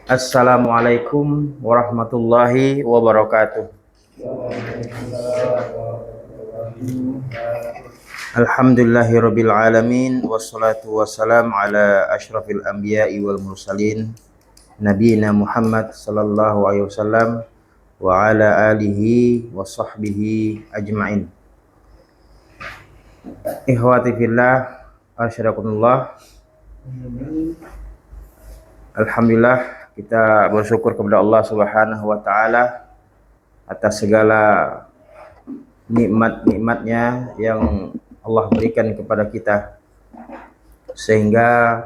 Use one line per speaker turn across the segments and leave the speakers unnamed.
Assalamualaikum warahmatullahi wabarakatuh. Alhamdulillahirabbil alamin wassalatu wassalam ala asyrafil anbiya'i wal mursalin nabiyina Muhammad sallallahu alaihi wasallam wa ala alihi wa sahbihi ajmain. Ikhwati fillah, asyhadakumullah. Alhamdulillah, kita bersyukur kepada Allah Subhanahu wa taala atas segala nikmat-nikmatnya yang Allah berikan kepada kita, sehingga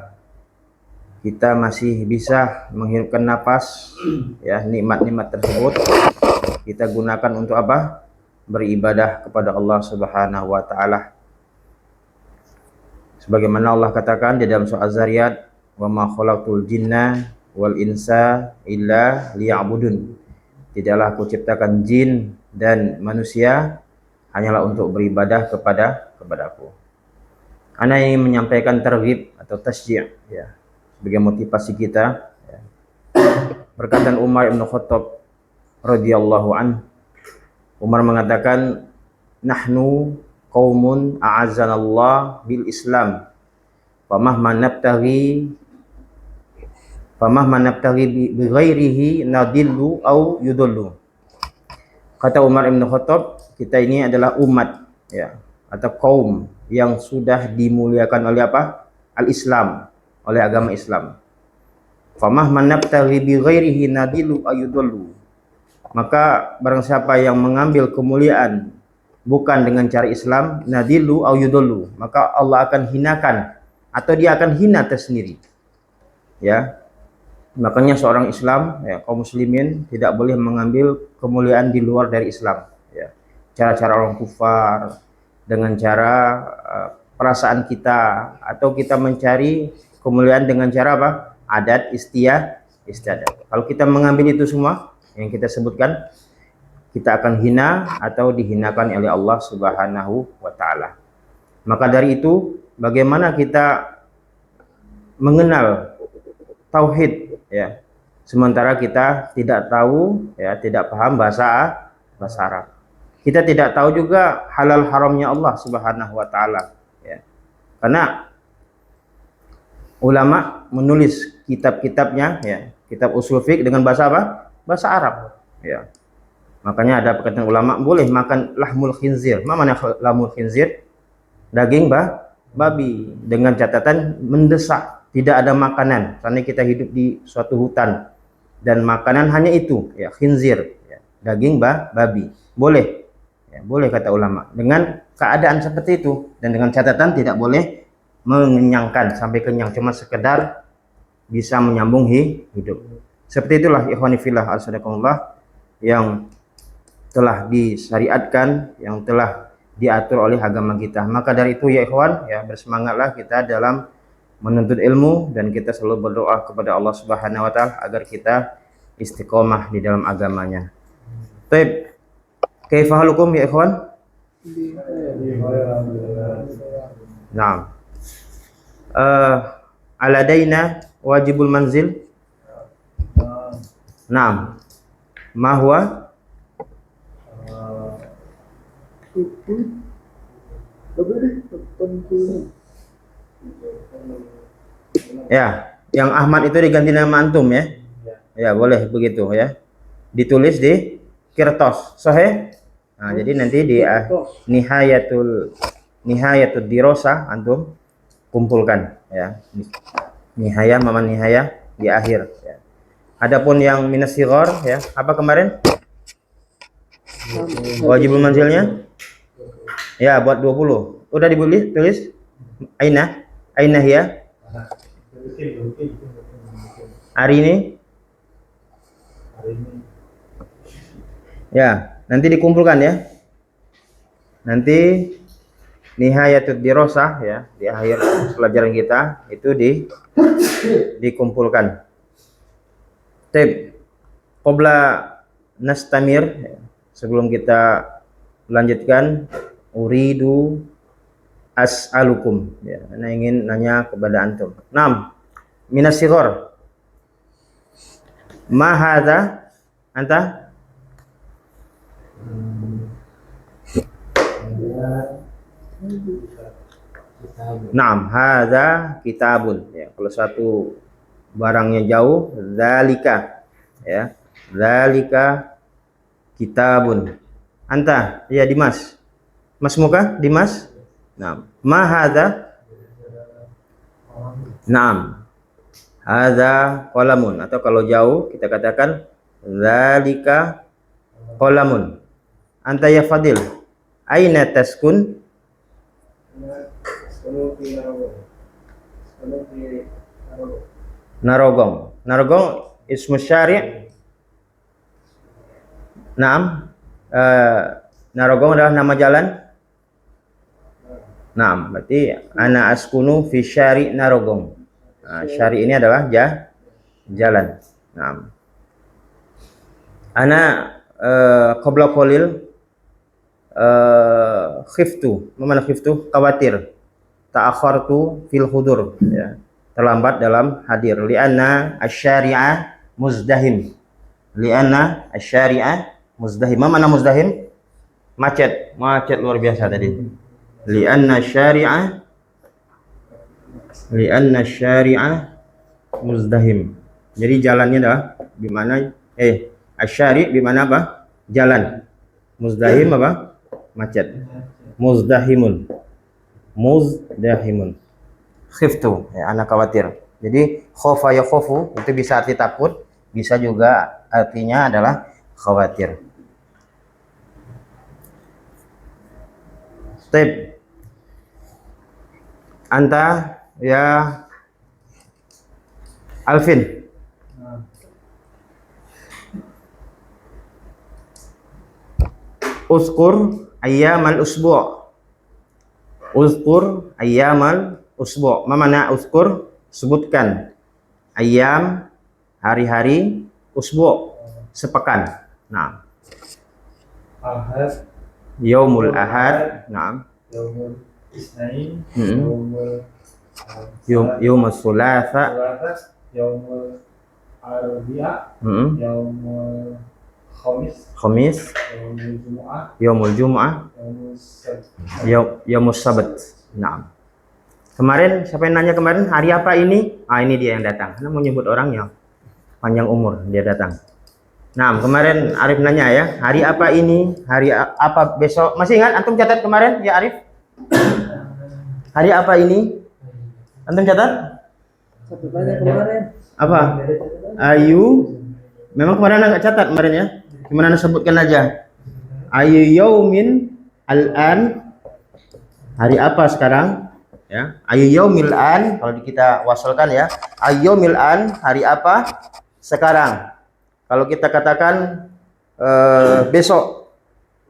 kita masih bisa menghirupkan napas. Ya, nikmat-nikmat tersebut kita gunakan untuk apa? Beribadah kepada Allah Subhanahu wa taala. Sebagaimana Allah katakan di dalam surah Az-Zariyat, "Wa ma khalaqtul jinna wal insa illa liya'budun." Tidaklah aku ciptakan jin dan manusia hanyalah untuk beribadah kepadaku. Ana ingin menyampaikan targhib atau tasji', ya, sebagai motivasi kita, ya. Perkataan Umar bin Khattab radhiyallahu an. Umar mengatakan, "Nahnu qaumun a'azzanallah bil Islam. Famahma nabtaghi bi ghairihi nadillu au yudullu." Kata Umar bin Khattab, kita ini adalah umat, ya, atau kaum yang sudah dimuliakan oleh apa? Al-Islam, oleh agama Islam. Famahma nabtaghi bi ghairihi nadillu au yudullu. Maka barang siapa yang mengambil kemuliaan bukan dengan cara Islam, nadillu au yudullu, maka Allah akan hinakan atau dia akan hina tersendiri. Ya. Makanya seorang Islam, ya, kaum muslimin tidak boleh mengambil kemuliaan di luar dari Islam, ya. Cara-cara orang kufar, dengan cara perasaan kita, atau kita mencari kemuliaan dengan cara apa? Adat istiadat. Kalau kita mengambil itu semua yang kita sebutkan, kita akan hina atau dihinakan oleh Allah Subhanahu wa taala. Maka dari itu, bagaimana kita mengenal tauhid, ya, sementara kita tidak tahu, ya, tidak paham bahasa Arab. Kita tidak tahu juga halal haramnya Allah Subhanahu wa taala, ya. Karena ulama menulis kitab-kitabnya, ya, kitab usul fiqh dengan bahasa apa? Bahasa Arab, ya. Makanya ada perkataan ulama, boleh makan lahmul khinzir. Mana lahmul khinzir? Daging babi, dengan catatan mendesak. Tidak ada makanan, karena kita hidup di suatu hutan dan makanan hanya itu, ya, khinzir, ya, daging babi. Boleh, ya, boleh kata ulama dengan keadaan seperti itu, dan dengan catatan tidak boleh mengenyangkan sampai kenyang, cuma sekedar bisa menyambung hidup. Seperti itulah ikhwani fillah al-sadakumullah yang telah disyariatkan, yang telah diatur oleh agama kita. Maka dari itu, ya ikhwan, ya, bersemangatlah kita dalam menuntut ilmu, dan kita selalu berdoa kepada Allah Subhanahu wa taala agar kita istiqomah di dalam agamanya. Baik, kaifa halukum ya ikhwan? Naam. Aladaina wajibul manzil. Naam. Ma huwa? Ya, yang Ahmad itu diganti nama antum, ya. Ya, boleh begitu, ya. Ditulis di kertas. Sahih? Nah, jadi nanti di nihayatul dirosah antum kumpulkan, ya. Nihaya mama nihaya di akhir, ya. Adapun yang minas sighar, ya, apa kemarin? Wajibul manzilnya? Ya, buat 20. Udah tulis? Aina ya? Hari ini? Ya, nanti dikumpulkan, ya. Nanti nihayatul dirosah, ya, di akhir pelajaran kita itu dikumpulkan. Tip qabla nastamir, ya, sebelum kita lanjutkan, uridu as'alukum, ya, ana ingin nanya kepada antum. Minas sighar. Ma hadza? Anta? Naam, hadza kitabun. Ya, kalau satu barangnya jauh, zalika. Ya, zalika kitabun. Anta? Ya, Dimas. Mas muka? Dimas? Naam. Ma hadza? Naam. Hadza qalamun, atau kalau jauh kita katakan zalika qalamun. Anta ya Fadil, aina taskun? Narogong. Narogong ismu syari'. Naam. Narogong adalah nama jalan. Naam, berarti ana askunu fi syari' Narogong. Nah, syari' ini adalah jalan. Naam. Ana qabla qalil khiftu. Mana khiftu? Khawatir. Ta'akhartu fil hudur, ya. Terlambat dalam hadir. Li'anna asy-syari'a muzdahim. Li'anna asy-syari'a muzdahim. Mana muzdahim? Macet. Macet luar biasa tadi. Li'anna syari'a muzdahim. Jadi jalannya adalah di mana asyari di mana apa? Jalan. Muzdahim apa? Macet. Muzdahimun. Khiftu, ya, anak khawatir. Jadi khofa ya khofu itu bisa arti takut, bisa juga artinya adalah khawatir. Step. Anta ya Alvin. Uzkur ayyamal usbu'. Uzkur ayyamal usbu'. Ma mana uzkur? Sebutkan. Ayyam hari-hari, usbu' sepekan. Nah. Ahad. Yaumul ahad. Nah. Yaumul isnain. Yaumul thulatha. Yaumul arbi'a. Yaumul Khamis, Yaumul Jum'ah, Yaumul Sabat. Nah. Kemarin siapa yang nanya kemarin hari apa ini? Ah, ini dia yang datang. Karena mau nyebut orangnya panjang umur dia datang. Nah, kemarin Arif nanya ya, hari apa ini? Hari apa besok? Masih ingat antum catat kemarin ya Arif? Hari apa ini? Antum catat? Kemarin. Apa? Ayu. Memang kemarin enggak catat kemarin ya? Gimana anda sebutkan aja? Ayu yaumin al-an. Hari apa sekarang? Ya. Ayu yaumil an, kalau kita wasalkan ya. Ayu yaumil an, hari apa sekarang? Kalau kita katakan besok.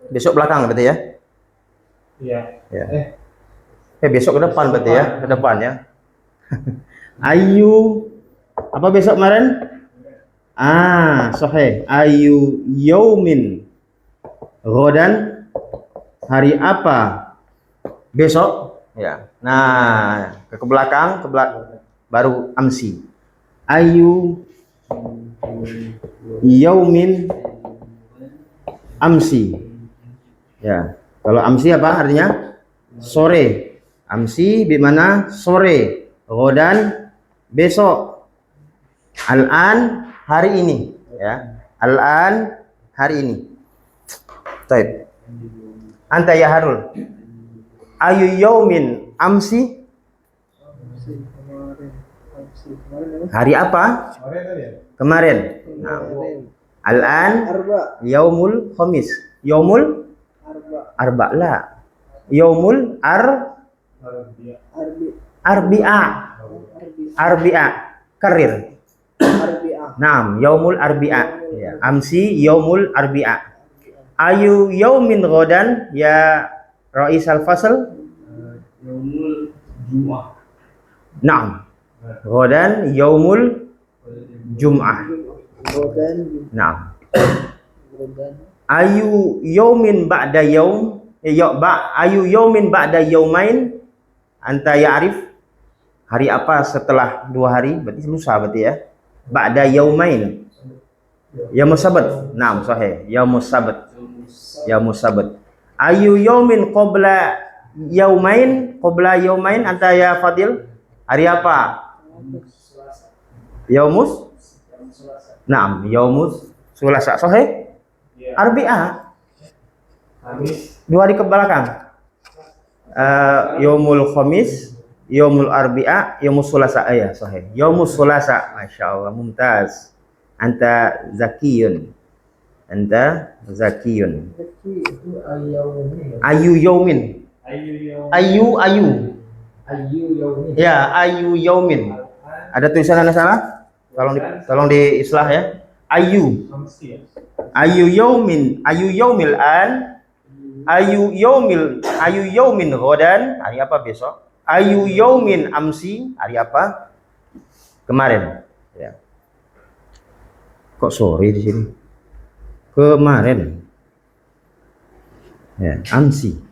Besok belakang berarti ya? Iya. Ya. Besok ke depan berarti ya? Ke depan ya. Ayu apa besok kemarin? Sahih. Ayu yaumin ghadan, hari apa besok? Ya. Nah, ke belakang baru amsi. Ayu yaumin amsi. Ya. Kalau amsi apa artinya? Sore. Amsi di mana? Sore. Ghadan besok. Al-an hari ini, ya. Al-an hari ini. Baik. Anta ya Harul. Ayu yaumin amsi? Hari apa? Kemarin. Nah. Al-an yaumul khamis. Yaumul arba la. Yaumul arbi'a. Karir. Naam, yaumul arbi'a. Ya. Amsi yaumul arbi'a. Ayu yaumin ghadan ya Rais al-Fasl? Yaumul Jum'ah. Naam. Ghadan yaumul Jum'ah. Naam. Ayu yaumin ba'da yaum? Ayu yaumin ba'da yaumain? Anta ya'rif? Hari apa setelah 2 hari? Berarti lusa berarti ya. Ba'da yaumain. Yaumus sabat. Naam, sahih. Yaumus sabat. Yaumus sabat. Ayu yaumin qabla yaumain anta ya Fadil? Hari apa? Yaumus? Naam, yaumus Sulasa. Sahih? Arbi'a. Dua hari ke belakang. Yaumul Khamis, Yaumul Arbi'a, Yaumus Sulasa. Ya, sahih. Yaumus Sulasa. Masyaallah, mumtaz. Anta zakiyun. Anta zakiyun. Ayu yaumin. Ayu yaumin. Ya, ayu yaumin. Ada tulisan Anda salah? Tolong di islah ya. Ayu yaumin, ayu yaumil an, ayu yaumin ghadan, hari apa besok? Ayu yaumin amsi, hari apa? Kemarin. Ya. Kok sore di sini? Kemarin. Ya, amsi.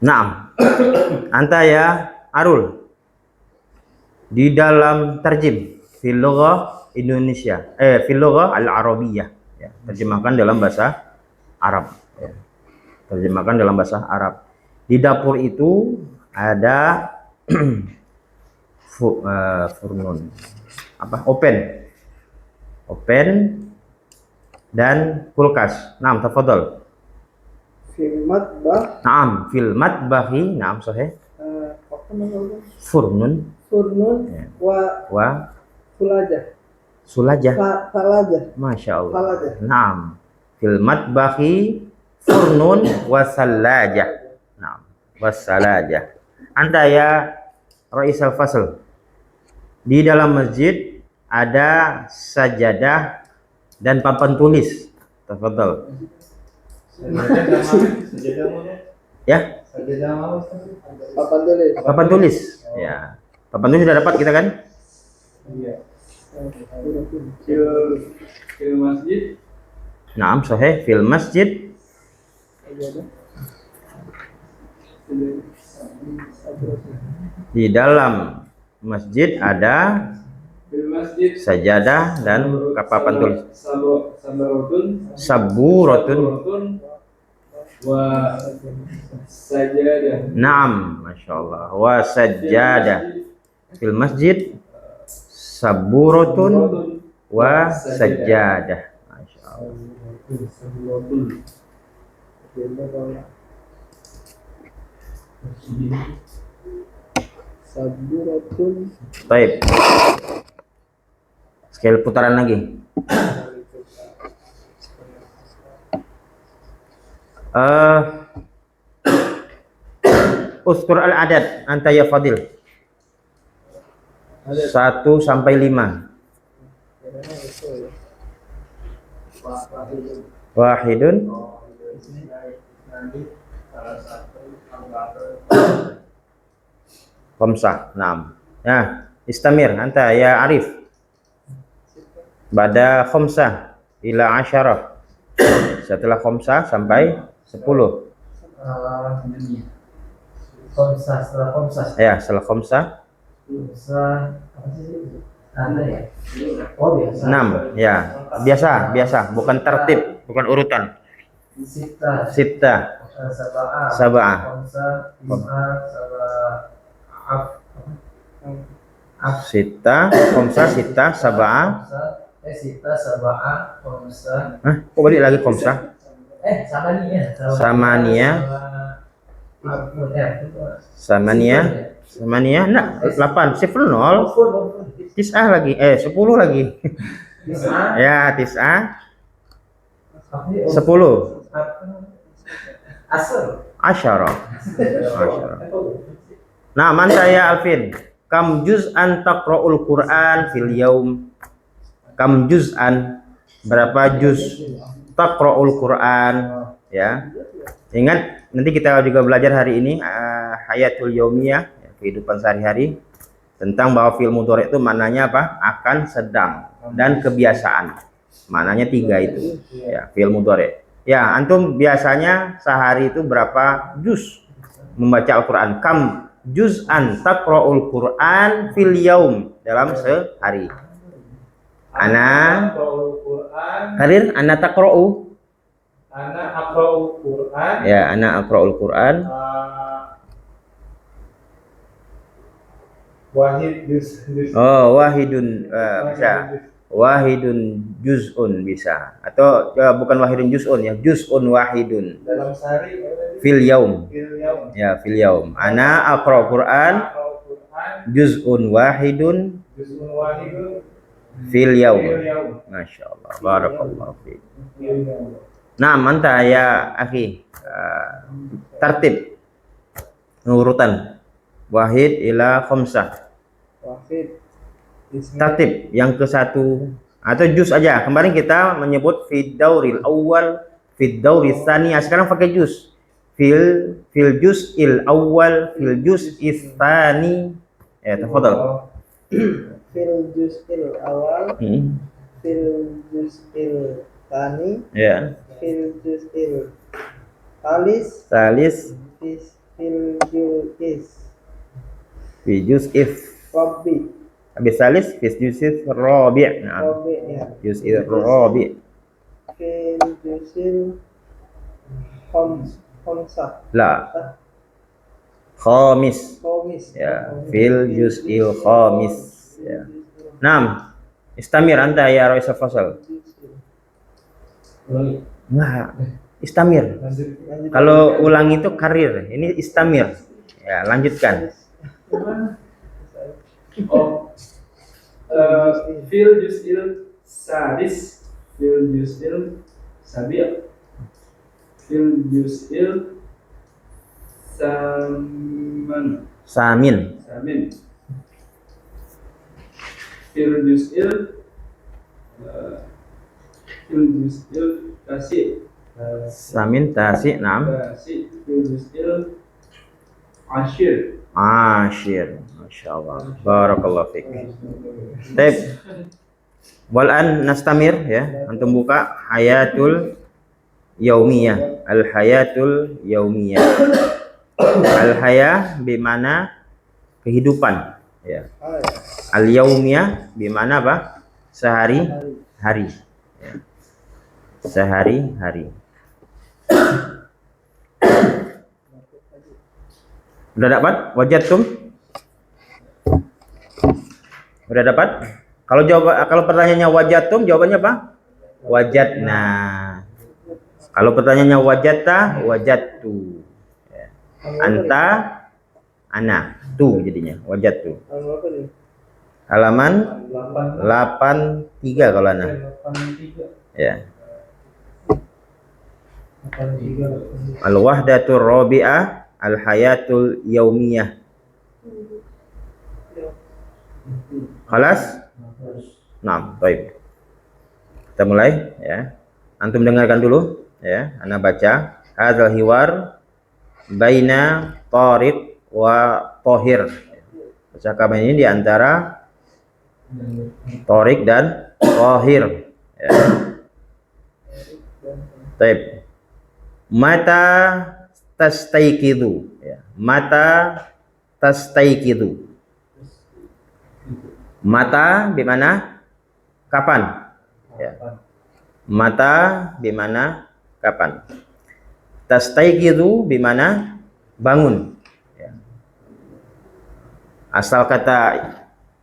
Naam. Anta ya Arul. Di dalam terjem fil lughah Indonesia, fil lughah al-Arabiyyah, ya, terjemahkan dalam bahasa Arab, ya. Terjemahkan dalam bahasa Arab. Di dapur itu ada furnun. Apa? Open dan kulkas. Naam, tafadhal.
Fil matbah.
Naam, fil matbahi. Naam, sahih.
Apa namanya?
Furnun. Ya. Wa Sulajah.
Falajah.
Masya Allah.
Falajah.
Naam. Fil matbahi furnun wa salajah. Naam. Wasalajah. Anta ya Raisal Fasl. Di dalam masjid ada sajadah dan papan tulis. Tafadhal. Ya. Papan tulis. Ya. Papan tulis sudah dapat kita kan?
Iya. Fil masjid.
Naam, sahih. Fil masjid. Di dalam masjid ada sajadah dan papan tulis. Saburatun
Wa sajadah.
Naam, Masya Allah. Wa sajadah. Fil masjid saburatun wa sajadah. Masya Allah.
Saburatun.
Baik. Sekali putaran lagi. Uskur al-adad anta ya Fadil. 1 sampai 5. Wahidun. Khamsah. Naam. Ya, istamir anta ya Arif. Bada khamsah ila asyarah. Setelah khamsah sampai 10.
Khamsah, setelah khamsah.
Ya, setelah khamsah.
Ada ya? Oh, biasa.
6. Ya, biasa, bukan tertib, bukan urutan. Sita. Sab'ah.
Khamsah,
Sita, khamsah, sita, sab'ah.
Sita, sab'ah, khamsah.
Hah? Kok balik lagi khamsah? Samania, enggak, 8, 0, tis'ah lagi, 10 lagi. Ya, tis'ah, 10. Asyarah. Nah, man saya Alvin. Kam juz'an taqra'ul Qur'an fil yaum? Kam juz'an, berapa juz taqra'ul Qur'an, ya. Ingat, nanti kita juga belajar hari ini hayatul yaumiyah, kehidupan sehari-hari tentang bahwa fi'il mudhari itu maknanya apa? Akan, sedang, dan kebiasaan. Maknanya 3 itu. Ya, fi'il mudhari. Ya, antum biasanya sehari itu berapa juz membaca Al-Qur'an? Kam juz'an taqra'ul Qur'an fil yaum, dalam sehari. Ana karir ana taqra'u.
Ana aqra'ul Quran.
Ya, ana aqra'ul Qur'an.
Wahid juz.
Oh, wahidun bisa. Wahidun juz'un bisa. Atau bukan wahidun juz'un ya, juz'un wahidun.
Dalam sehari
Fil yaum.
fil yaum.
Ya, fil yaum. Ana aqra'ul Qur'an
Aqra'ul Quran
juz'un wahidun
juz'un wahidun
fil yaum.
fil yaum.
Masya Allah. Barakallahu fiik.
Fil yaum.
Nah, mantap ya, akhi. Tertib. Urutan. Wahid ila khamsah.
Wahid.
Tertib yang ke satu atau juz aja. Kemarin kita menyebut fid dauril awal, fid dauris tsani. Sekarang pakai juz. Fil juz'il awal, fil juz'is tsani. Ya, tafadhal.
Fil juz'il awal, fil juz'il tsani,
Ya.
fil juz'il talis, fil
Fi juz'if.
rabbi,
Habis salis fi juz'if rabi'. Nah,
rabbi ya,
juz'il rabi'.
fil juz'il khamsah,
La. Khamis.
khamis,
Ya, fil juz'il khamis. Ya. Naam. Istamir anta ya Rais Fasal. Enggak. Istamir. Kalau ulang itu karir, ini istamir. Ya, lanjutkan.
Oh, fil juz'il sadis, fil juz'il sabi', fil juz'il samin,
Samin.
fil juz'il tasi',
Samin tasi, naam.
fil juz'il ashir.
Ashir. Masyaallah. Barakallahu fiik. Baik. Wal'an nastamir ya. Antum buka hayatul yaumiyah. Al hayatul yaumiyah. Al haya bimana kehidupan ya. Al yaumiyah bimana apa? Sehari-hari. Ya. Sehari-hari. Udah dapat? Wajatum? Udah dapat? Kalau pertanyaannya wajatum, jawabannya apa? Wajadna. Kalau pertanyaannya wajadta, wajadtu. Ya. Anta, ana, tu jadinya. Wajadtu. Halaman 83 kalau ana.
83.
Ya. Al-wahdatur rabi'ah al-hayatul yaumiyah. Khalas? Nah, baik. Kita mulai ya. Antum dengarkan dulu ya. Ana baca hadzal hiwar baina Tariq wa Thahir. Percakapan ini di antara Tariq dan Thahir ya. Baik. Mata tastaiqidu ya. Mata tastaiqidu. Mata di mana? Kapan? Ya. Mata di mana? Kapan? Tastaiqidu di mana? Bangun. Ya. Asal kata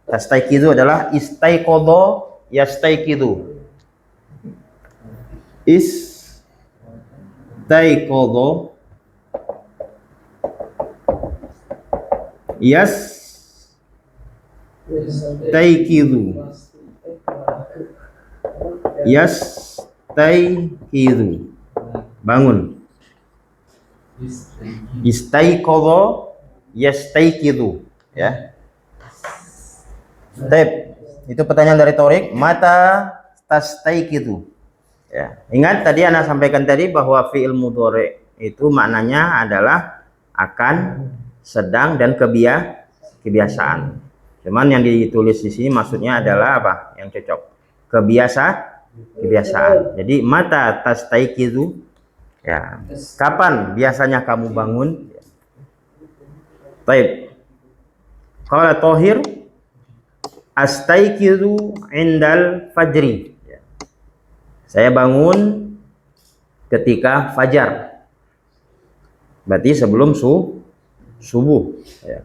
tastaiqidu adalah istaiqadha yastaiqidu. Istaiqadha yastaiqidu. Bangun. Istaiqadha yastaiqidu ya. Baik, itu pertanyaan dari Torik. Mata tastaiqidu ya. Ingat tadi Anda sampaikan tadi bahwa fi'il mudhari itu maknanya adalah akan, sedang, dan kebiasaan. Cuman yang ditulis di sini maksudnya adalah apa? Yang cocok. Kebiasaan. Jadi mata tastaiqizu, ya. Kapan biasanya kamu bangun? Baik. Qala Thahir, astaiqizu indal fajri. Ya. Saya bangun ketika fajar. Berarti sebelum subuh. Ya.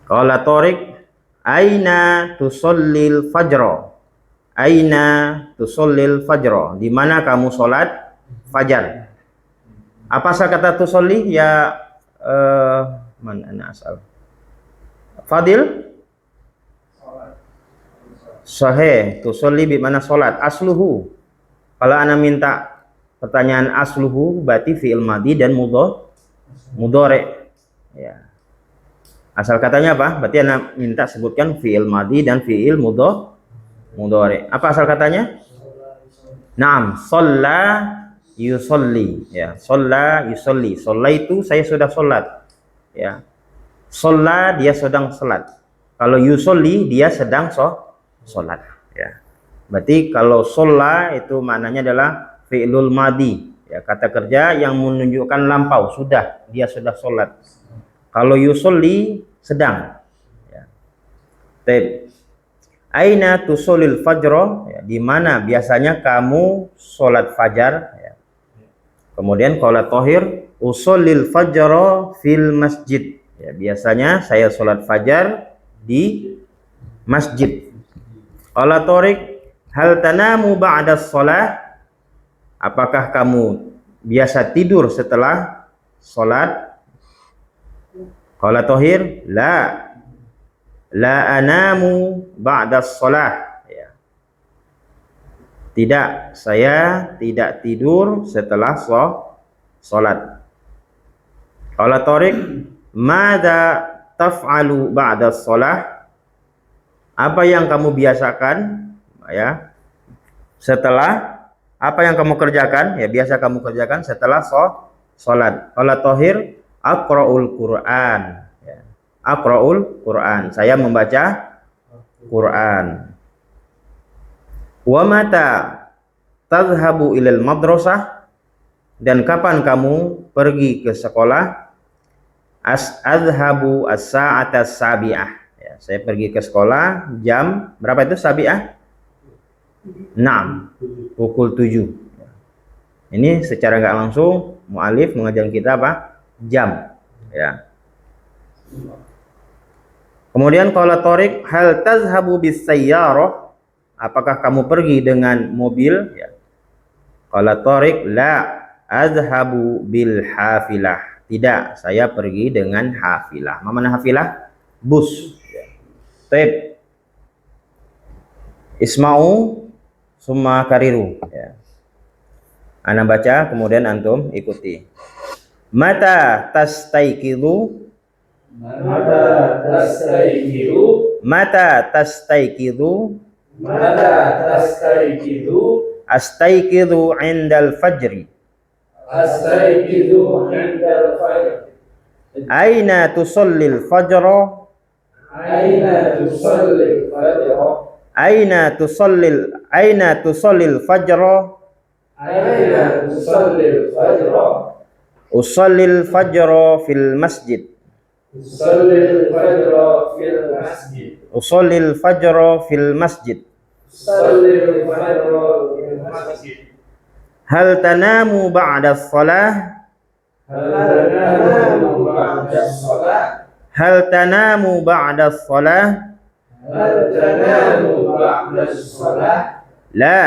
Qala Tariq, aina tusallil fajra? Aina tusallil fajra? Di mana kamu sholat fajar? Apa asal kata tusalli? Ya mana asal? Fadil? Sahih, tusalli bi mana sholat? Asluhu. Kalau ana minta pertanyaan asluhu berarti fi'il madhi dan mudhari. Ya. Asal katanya apa? Berarti ana minta sebutkan fi'il madhi dan fi'il mudhari. Apa asal katanya? Naam, shalla yusolli. Ya, shalla yusolli. Shalla itu saya sudah sholat. Ya. Shalla dia sedang sholat. Kalau yusolli dia sedang sholat. Ya. Berarti kalau shalla itu maknanya adalah fi'lul madhi. Ya, kata kerja yang menunjukkan lampau, sudah, dia sudah sholat. Kalau yusolli sedang. Ya. Aina tusolil fajro, ya, di mana biasanya kamu sholat fajar. Ya. Kemudian qala Thahir, usolil fajro fil masjid. Ya, biasanya saya sholat fajar di masjid. Qala Thariq, hal tanamu ba'da sholat? Apakah kamu biasa tidur setelah sholat? Qala Thahir, la anamu ba'da sholat. Ya. Tidak, saya tidak tidur setelah sholat. Qala Thariq, madza taf'alu ba'da sholat? Apa yang kamu biasakan, ya, setelah, apa yang kamu kerjakan, ya biasa kamu kerjakan setelah sholat. Qala Thahir, aqra'ul Qur'an. Ya. Aqra'ul Qur'an, saya membaca Quran. Wa mata tadhhabu ilal madrasah? Dan kapan kamu pergi ke sekolah? Adhhabu as-sa'ata sabi'ah. Ya, saya pergi ke sekolah jam berapa itu sabi'ah? 6, pukul 7. Ini secara nggak langsung mu'alif mengajar kita apa? Jam. Ya. Kemudian qala Thariq, hal tazhabu bis sayyarah? Apakah kamu pergi dengan mobil? Ya. Qala Thariq, la azhabu bil hafilah. Tidak, saya pergi dengan hafilah. Mana hafilah? Bus. Ya. Taib. Isma'u summa kariru. Ya. Ana baca, kemudian antum ikuti. Mata tastaiqidu?
Mata tastaiqidu?
Mata tastaiqidu?
Mata tastaiqidu?
Astaiqidu indal fajri.
Astaiqidu indal fajr.
Aina tusallil fajra?
Aina tusallil fajr?
Aina tusallil fajra?
Aina tusallil fajr?
Usallil fajra fil masjid.
Usallil fajr fil masjid.
Usallil fajra fil masjid.
Usallil fajr fil masjid.
Hal tanamu ba'da shalah?
Hal tanamu ba'da shalah?
Hal tanamu ba'da shalah?
Hal tanamu ba'da shalah?
La.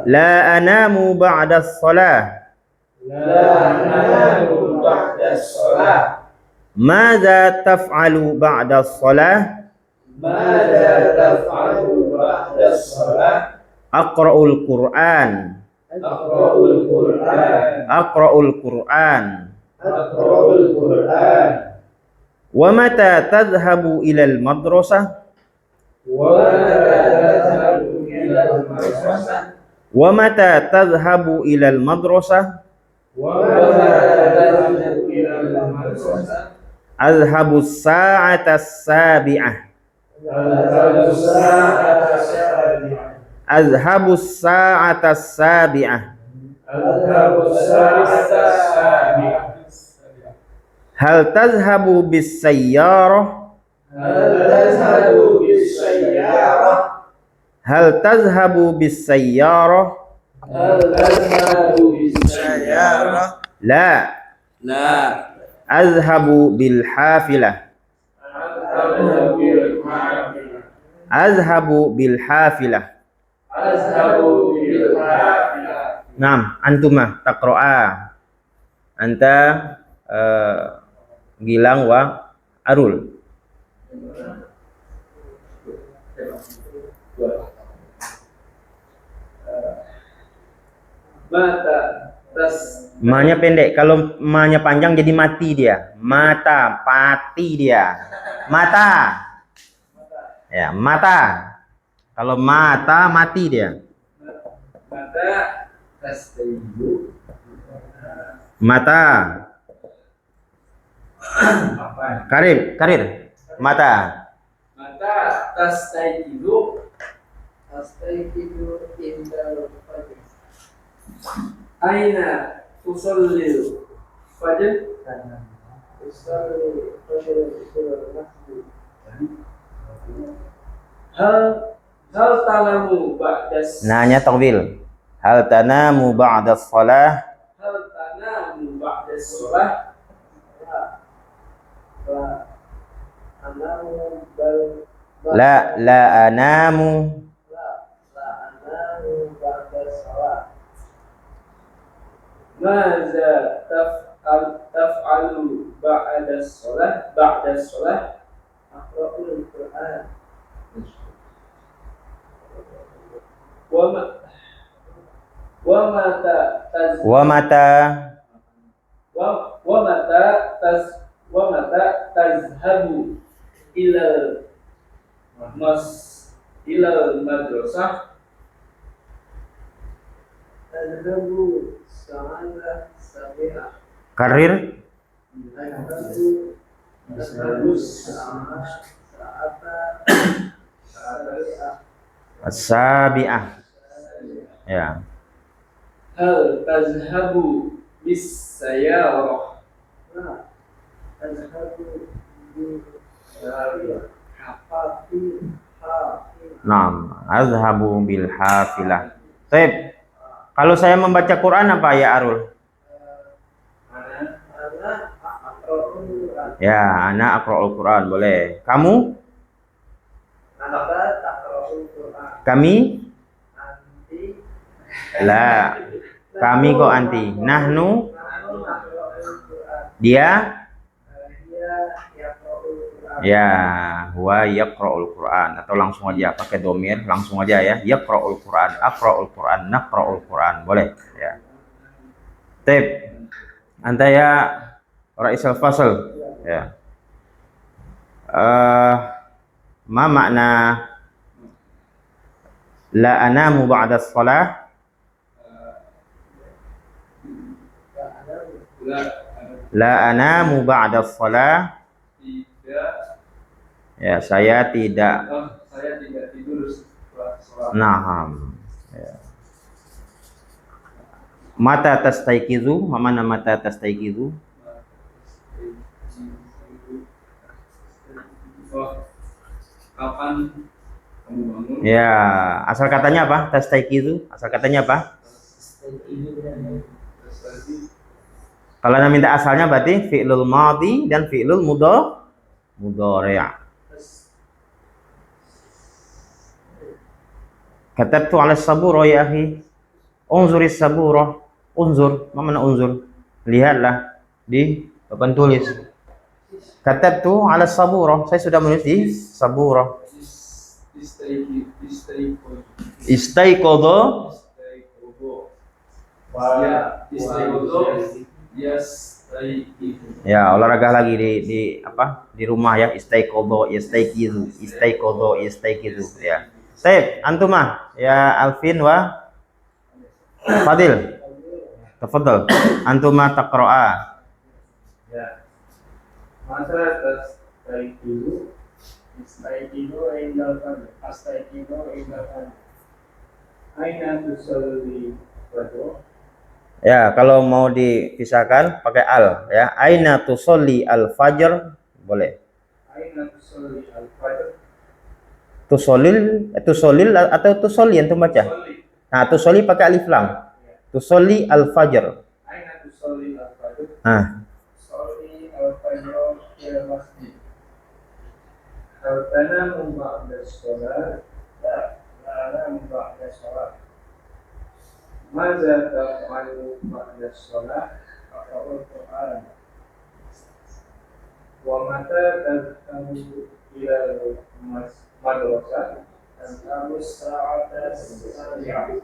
La anamu ba'da shalah.
La anamu ba'da shalah.
Madza taf'alu ba'da shalah?
Madza taf'alu ba'da shalah?
Aqra'ul Qur'an.
Aqra'ul Qur'an.
Aqra'ul Qur'an.
Aqra'ul Qur'an.
Wa mata tadhhabu ilal madrasah?
Wa mata tadhhabu ilal madrasah?
Wa mata tadhhabu ilal madrasah?
Wa mata tadhhabu ilal madrasah?
Azhabu sa'ata sabi'ah.
أذهب الساعة السابعة
Azhabu sa'ata sabi'ah.
أذهب الساعة السابعة
Hal tazhabu bis sayyarah?
هل تذهب بالسيارة
Hal tazhabu bis sayyarah?
هل تذهب بالسيارة
La.
لا
Azhabu bil hafilah.
أذهب بالحافلة
Azhabu bil hafilah.
أذهب بالحافلة
Naam, antumah taqra'a. Anta Gilang wa Arul.
mata tas
Ma-nya pendek. Kalau ma-nya panjang jadi mati dia. Mata, pati dia. Mata. Ya, mata. Kalau mata mati dia.
mata tas ibu
Mata.
apa
Karir. Mata.
mata tas ibu
Astagfiru indal fajr.
aina tusallil fajr
Usalli fajr fil masjid.
hal tanamu ba'das
Nanya tawil. Hal tanamu ba'da shalah?
hal tanamu ba'das sholah
La anamu bal
La anamu.
la anamu ba'da salat.
maza taf'alu ba'da sholah
Aqra'ul Qur'an.
wa mata taz
Wa mata.
wa mata tazhabu ilal madrasah
Adhabu sa'ala sabi'ah.
Karir.
Adhabu sa'ata sabi'ah.
As-sabi'ah. Ya.
hal tazhabu bis sayarah
La adhabu bi hafi.
Naam, azhabu bil hafilah. Baik. Kalau saya membaca Quran apa ya Arul?
Ana aqra'ul Qur'an.
Ya, ana aqra'ul Quran, boleh. Kamu?
Anta taqra'ul Qur'an.
Kami?
Anti
La. Kami kok anti. Nahnu?
nahnu naqra'ul Qur'an.
Dia?
Dia yaqra'ul Qur'an.
Ya, huwa yaqra'ul Quran. Atau langsung aja pakai domir, langsung aja ya. Yaqra'ul Quran, aqra'ul Quran, naqra'ul Quran. Boleh, ya. Tip. Anta ya Raisal Fasal. Ya. Ma makna la anamu ba'da shalah?
la
La anamu ba'da shalah.
tidak
Ya, saya tidak.
saya tidak tidur setelah sholat
Naham. Ya. Mata tastaiqizu, mana mata tastaiqizu?
kapan kamu bangun
Ya, asal katanya apa? Tastaiqizu, asal katanya apa? Kalau anda minta asalnya berarti fi'lul madhi dan fi'lul mudhari'. Katabtu 'ala sabura ya akhi. Unzuris sabura. Unzur, mana unzur? Lihatlah di papan tulis. Katabtu 'ala sabura. Saya sudah menulis di sabura. Istaiqadha. Ya, olahraga lagi di apa? Di rumah ya, istaiqadha, istaiqizu, ya. Baik, antumah ya Alvin wa Fadil. Tafadhal. Antumah taqra'a.
ya Mata tastayqizu istayqizu indal fajr astayqizu indal fajr aina tusalli fajr.
Ya, kalau mau dipisahkan pakai al ya. Aina tusolli al fajr boleh.
Aina tusalli al fajr.
Tusolil atau tusolli yang baca.
Tusalli.
Nah, tusolli pakai alif lam. Tusolli al fajr.
Aina tusalli al fajr.
Nah,
Tusalli al fajr fil masjid. Hal tanamu ba'da sholat? La, la anamu ba'da sholat. Maza taf'alu ba'da sholat? Aqra'ul Qur'an. Wa mata tadhabu ila madrasah? Tadhabu sa'ata sabi'ah.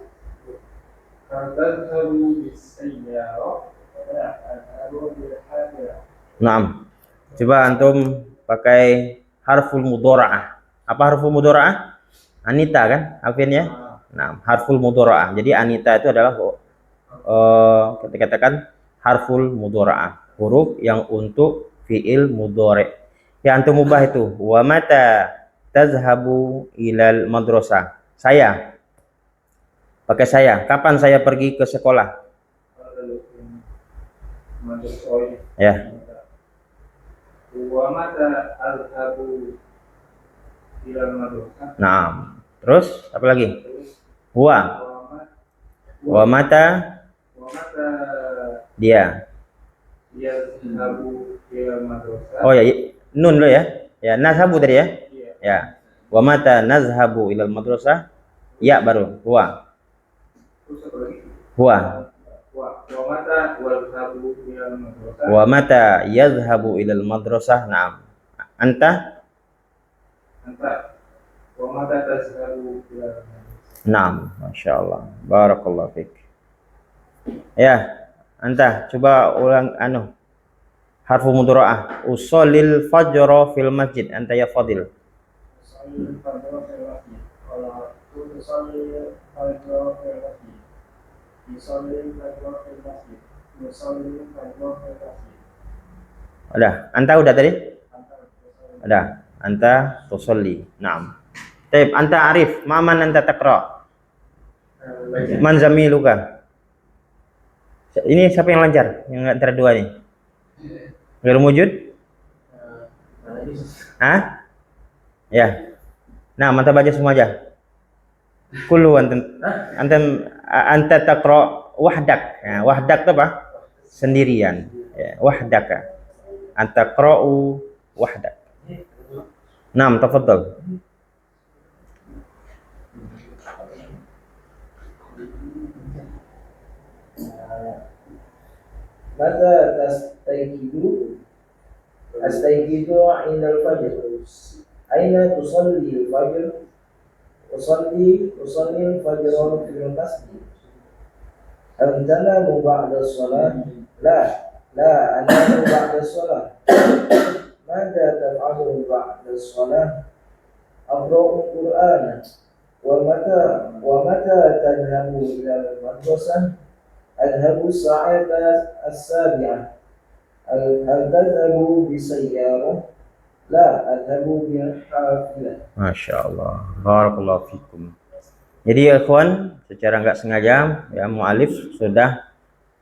Hal tadhabu bis-sayyarah? La, tadhabu bil-hadirah.
naam. Coba antum pakai harful mudhara'ah. Apa harful mudhara'ah? Anita kan, Alvin ya? Nah, harful mudhara'ah. Jadi anita itu adalah kita katakan harful mudhara'ah, huruf yang untuk fiil mudhari'. Ya antum ubah itu. Wa mata tazhabu ilal madrasah? Saya. Pakai saya. Kapan saya pergi ke sekolah? Ya.
Wa mata adhabu ilal madrasah?
Nah, terus apa lagi? Wa.
Wa
Wa mata
mata
dia.
yadhabu ilal madrasah?
Oh ya, nun lo ya. Ya, nazhabu tadi ya.
Iya.
Ya. Wa mata nazhabu ilal madrasah? Ya baru. Wa.
Terus apa lagi?
Wa.
Wa mata wadhabu ilal madrasah?
Wa mata yadhhabu ilal madrasah? Naam. Anta?
Anta. Wa mata tazhabu ilal madrasah?
Naam. Masyaallah. Barakallahu fik. Ya, anta coba ulang harfu mudhara'ah. Usallil fajra fil masjid. Anta ya Fadil.
Tusalli al-fajr fil masjid. Qala tusalli al-fajr fil masjid. Yusalli al-fajr fil masjid. Yusalli al-fajr fil masjid.
Udah, anta udah tadi?
Anta tusalli.
Udah. Anta tusalli. Naam. Taib, anta arif, maman anta taqra. Man zamiluka. Ini siapa yang lancar? Yang antara dua nih? Ghairul mujud? Hah? Ya. Nah, mata baca semua aja. Kullu anta taqra wahdak. Ya, wahdak itu apa? Sendirian. Ya, wahdaka. Anta qra'u wahdak. Naam, tafadhal.
متى تستيقظ؟ أستيقظ عند الفجر. أين تصلي الفجر؟ أصلي الفجر في المسجد. هل تنام بعد الصلاة؟ لا، لا أنام بعد الصلاة. ماذا تفعل بعد الصلاة؟ أقرأ القرآن. ومتى تذهب إلى المدرسة؟ أذهب الساعة السابعة. هل تذهب بسيارة؟ لا، أذهب بالحافلة.
Masya Allah. Barakallahu fikum. Jadi ya ikhwan, secara nggak sengaja ya mu'alif sudah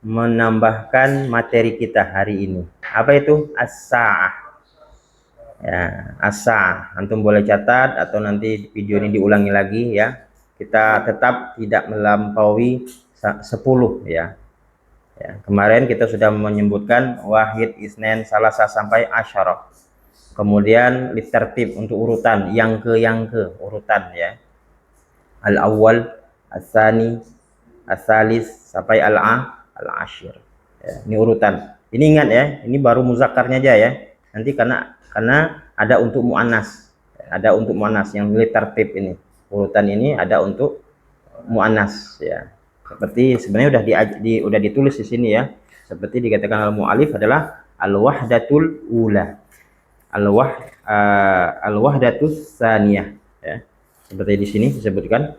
menambahkan materi kita hari ini. Apa itu? As-sa'ah. Ya, as-sa'ah. Antum boleh catat atau nanti video ini diulangi lagi ya. Kita tetap tidak melampaui 10 ya. Ya, kemarin kita sudah menyebutkan wahid, isnen, salasa sampai asyarah. Kemudian litertib untuk urutan yang ke urutan ya. Al-awwal, as-tsani, as-tsalis sampai al-ashir. Ya, ini urutan. Ini ingat ya, ini baru muzakarnya aja ya. Nanti karena ada untuk muannas. Ada untuk muannas yang litertib ini. Urutan ini ada untuk muannas ya. Seperti sebenarnya udah ditulis di sini ya. Seperti dikatakan al-mu'alif adalah al-wahdatul ula. Al-wahdatus tsaniyah ya. Seperti di sini disebutkan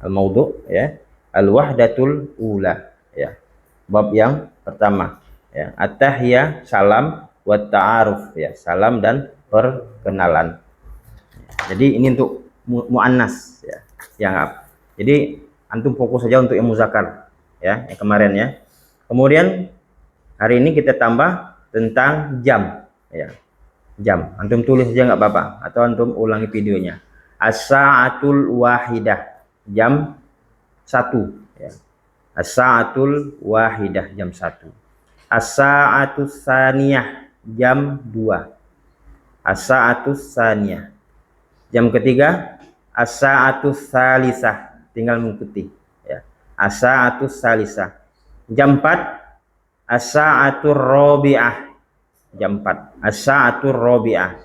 al-maudhu ya. Al-wahdatul ula ya. Bab yang pertama ya. At-tahiyah salam wa ta'aruf, ya, salam dan perkenalan. Jadi ini untuk muannas, ya, yang jadi antum fokus saja untuk yang muzakkar, ya, yang kemarin, ya. Kemudian hari ini kita tambah tentang jam, ya. Jam antum tulis saja nggak apa-apa, atau antum ulangi videonya. As-sa'atul wahidah, jam 1, ya. As-sa'atul wahidah, jam 1. As-sa'atus tsaniyah, jam 2. As-sa'atus tsaniyah. Jam ketiga, as-sa'atus tsalisah, tinggal mengikuti, ya. As-sa'atus tsalisah. Jam 4, as-sa'atur rabi'ah, jam 4. As-sa'atur rabi'ah.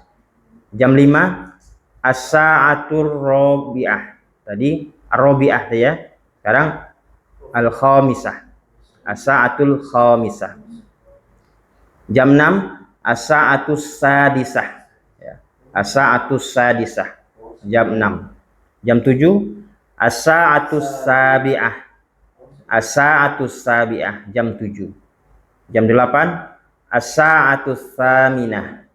Jam 5, as-sa'atur rabi'ah. Tadi ar-rabi'ah, ya. Sekarang al-khamisah. As-sa'atul khamisah. Jam 6, as-sa'atus sadisah, ya. As-sa'atus sadisah. Jam 6. Jam 7, as-sa'atus sabi'ah. As-sa'atus sabi'ah, jam 7. Jam 8, as-sa'atus tsaminah.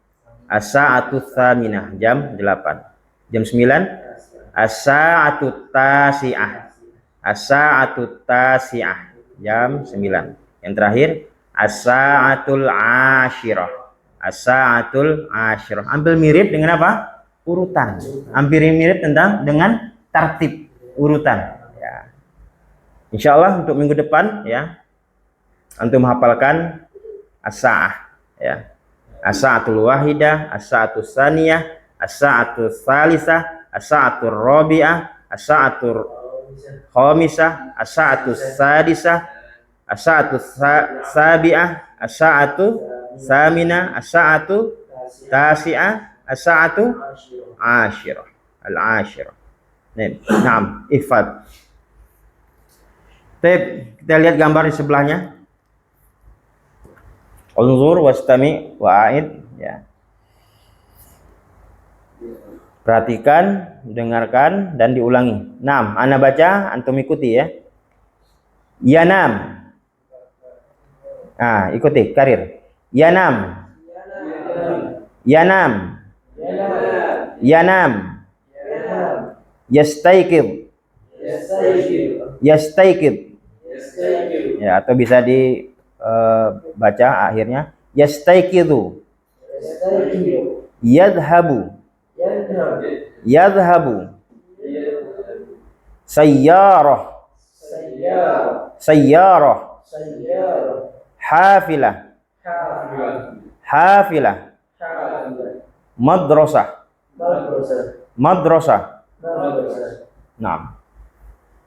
As-sa'atus tsaminah, jam 8. Jam 9, as-sa'atut tasi'ah. As-sa'atut tasi'ah, jam 9. Yang terakhir, as-sa'atul ashirah. As-sa'atul ashirah. Hampir mirip dengan apa? Urutan. Hampir mirip dengan tertib urutan, ya. Insyaallah untuk minggu depan, ya, antum hafalkan as-sa'ah, ya. As-sa'atul wahidah, as-sa'atus tsaniyah, as-sa'atus tsalisah, as-sa'atur rabi'ah, as-sa'atur khamisah, as-sa'atus sadisah, as-sa'atus sabi'ah, as-sa'atu tsaminah, as-sa'atu tasi'ah, as-sa'atu ashirah. Al-ashirah. Naam, ihfad. Kita lihat gambar di sebelahnya. Unzur wastami wa'id, ya. Perhatikan, dengarkan dan diulangi. Naam, ana baca, antum ikuti, ya. Yanam. Ah, ikuti, karir. Yanam. Yanam. Yanam. Yastaykid. Yastaykid. Ya, atau bisa dibaca akhirnya yastaykidu. Yadhabu. Yadhabu. Sayyarah. Sayyarah. Hafilah. Hafilah. Madrasah. Madrasah. Nah,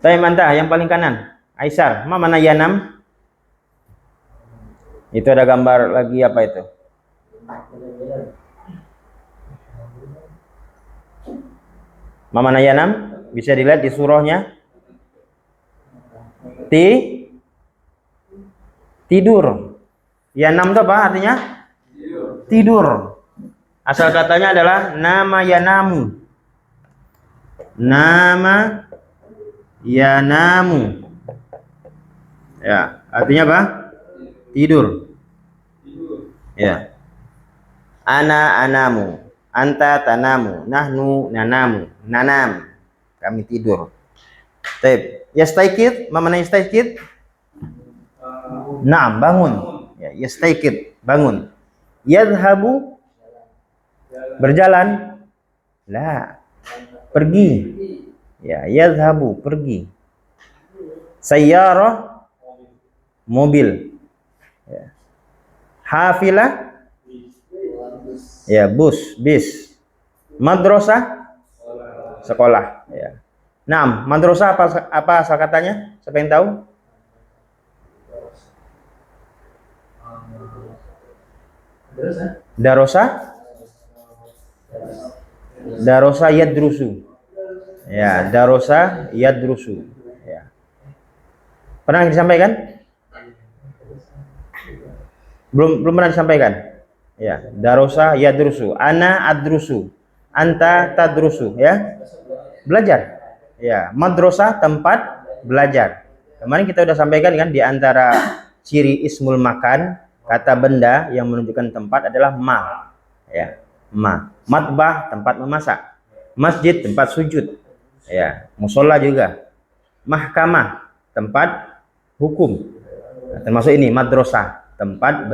Taim anda yang paling kanan, Aisyar, mana Yanam? Itu ada gambar lagi apa itu? Mana Yanam? Bisa dilihat di surahnya. Tidur. Yanam itu apa artinya? Tidur. Asal katanya adalah nama yanamu. Nama yanamu. Ya, artinya apa? Tidur. Ya. Ana anamu, anta tanamu, nahnu nanamu, nanam. Kami tidur. Baik. Yastaykid, mana yastaykid? Naam, bangun. Ya, yastaykid, bangun. Yadhabu, berjalan. La, pergi. Ya, yadhabu, pergi. Sayyarah, mobil. Ya. Hafilah, ya, bus, bis. Madrasah, sekolah. Ya. Nah, madrasah apa asal katanya? Siapa yang tahu? Darosa? Darosa yadrusu. Ya, darosa yadrusu. Ya. Pernah disampaikan? Belum pernah disampaikan. Ya, darosa yadrusu. Ana adrusu. Anta tadrusu, ya. Belajar. Ya, madrasah tempat belajar. Kemarin kita sudah sampaikan kan di antara ciri ismul makan Kata benda yang menunjukkan tempat adalah ma. Ya, ma. Matbah tempat memasak. Masjid tempat sujud. Ya, musola juga. Mahkamah tempat hukum. Nah, termasuk ini madrasah tempat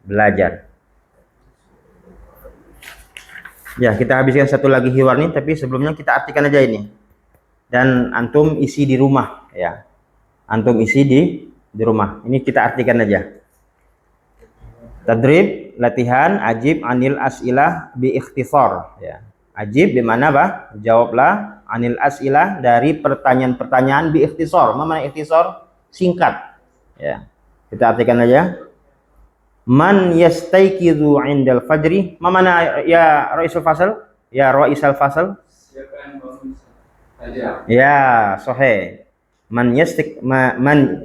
belajar. Ya, kita habiskan satu lagi hiwar nih, tapi sebelumnya kita artikan aja ini. Dan antum isi di rumah, ya. Antum isi di rumah. Ini kita artikan aja. Tadrib, latihan, ajib anil as'ilah bi ikhtisar, ya. Ajib di mana, Bah? Jawablah anil as'ilah dari pertanyaan-pertanyaan bi ikhtisar. Apa makna ikhtisar? Singkat. Ya. Kita artikan aja. Man yastayqizu 'indal fajri? Mana ya Ra'isul Fasal? Ya Ra'isul Fasal?
Siapa yang bangun fajar?
Ya, sahih. Man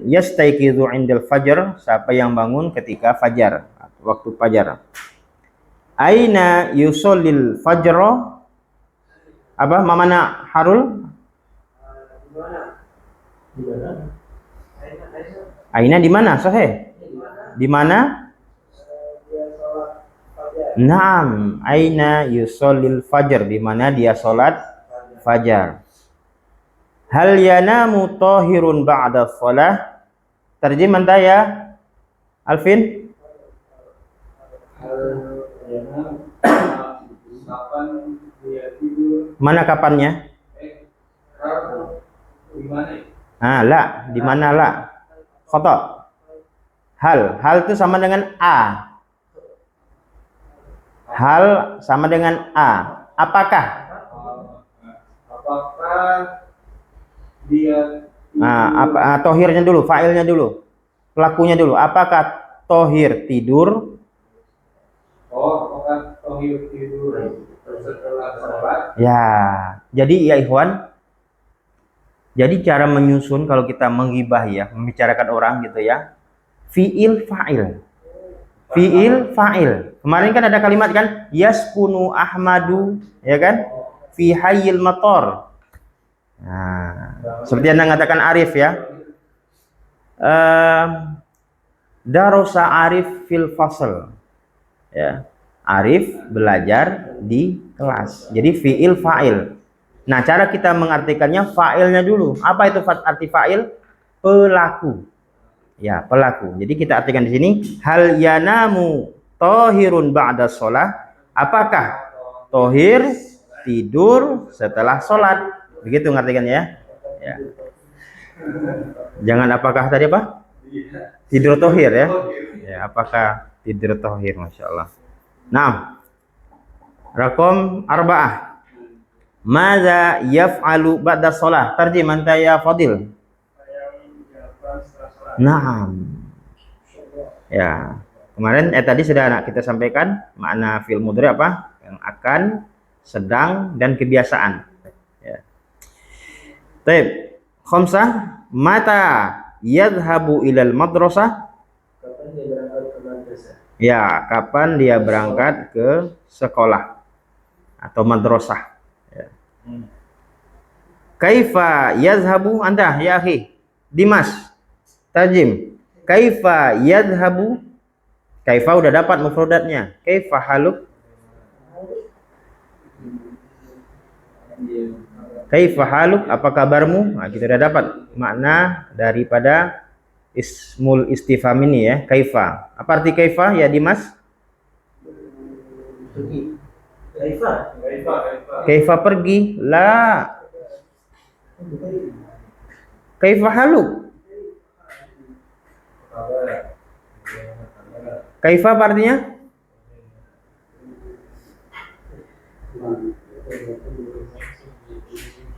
yastayqizu 'indal fajr? Siapa yang bangun ketika fajar, waktu fajar. Aina yusallil fajr? Apa mana Harul?
Di mana?
Aina di mana? Sahih. Di mana?
Dia sholat fajar.
Naam, aina yusallil fajr, di mana dia salat fajar. Hal yanamu tahirun ba'da shalah? Terjemah anta ya Alvin?
Kapan dia tidur?
Mana kapannya?
Gimana?
La, di mana la? Khata. Hal itu sama dengan a. Hal sama dengan a. Apakah?
Apakah dia
Tohirnya dulu, fa'ilnya dulu, pelakunya dulu. Apakah tohir tidur?
apakah tohir tidur setelah sholat?
Ya, jadi ya ikhwan. Jadi cara menyusun kalau kita menghibah ya, membicarakan orang gitu ya. Fi'il fa'il. Fi'il fa'il. Kemarin kan ada kalimat kan, yaskunu Ahmadu, ya kan? Fi hayyil matar. Nah, seperti yang mengatakan Arif ya. Darosa Arif fil fasl. Ya. Arif belajar di kelas. Jadi fi'il fa'il. Nah, cara kita mengartikannya fa'ilnya dulu. Apa itu arti fa'il? Pelaku. Ya, pelaku. Jadi kita artikan di sini, hal yanamu tohirun ba'da sholat? Apakah tohir tidur setelah sholat? Begitu ngartikan ya. Ya. Jangan apakah tadi apa? Tidur tohir ya. Ya, apakah tidur tohir? Masya Allah. Nah, rakom arba'ah. Mada yaf'alu ba'da sholat? Terjemah anta ya Fadil. Naam. Ya. Kemarin tadi sudah kita sampaikan makna fi'il mudhari apa? Yang akan, sedang, dan kebiasaan. Ya. Baik. Khamsah, mata yadhhabu ilal madrasah?
Kapan dia berangkat ke madrasah?
Ya, kapan dia berangkat ke sekolah atau madrasah? Ya. Kaifa yadhhabu anta ya akhi? Dimas. Tajim. Kaifa yadhhabu? Kaifa udah dapat mufradatnya. Kaifa haluk? Kaifa haluk? Apa kabarmu? Nah, kita udah dapat makna daripada ismul istifham ini ya. Kaifa. Apa arti kaifa ya Dimas?
Pergi. Kaifa?
Kaifa pergi? La. Kaifa haluk? Kaifa apa artinya?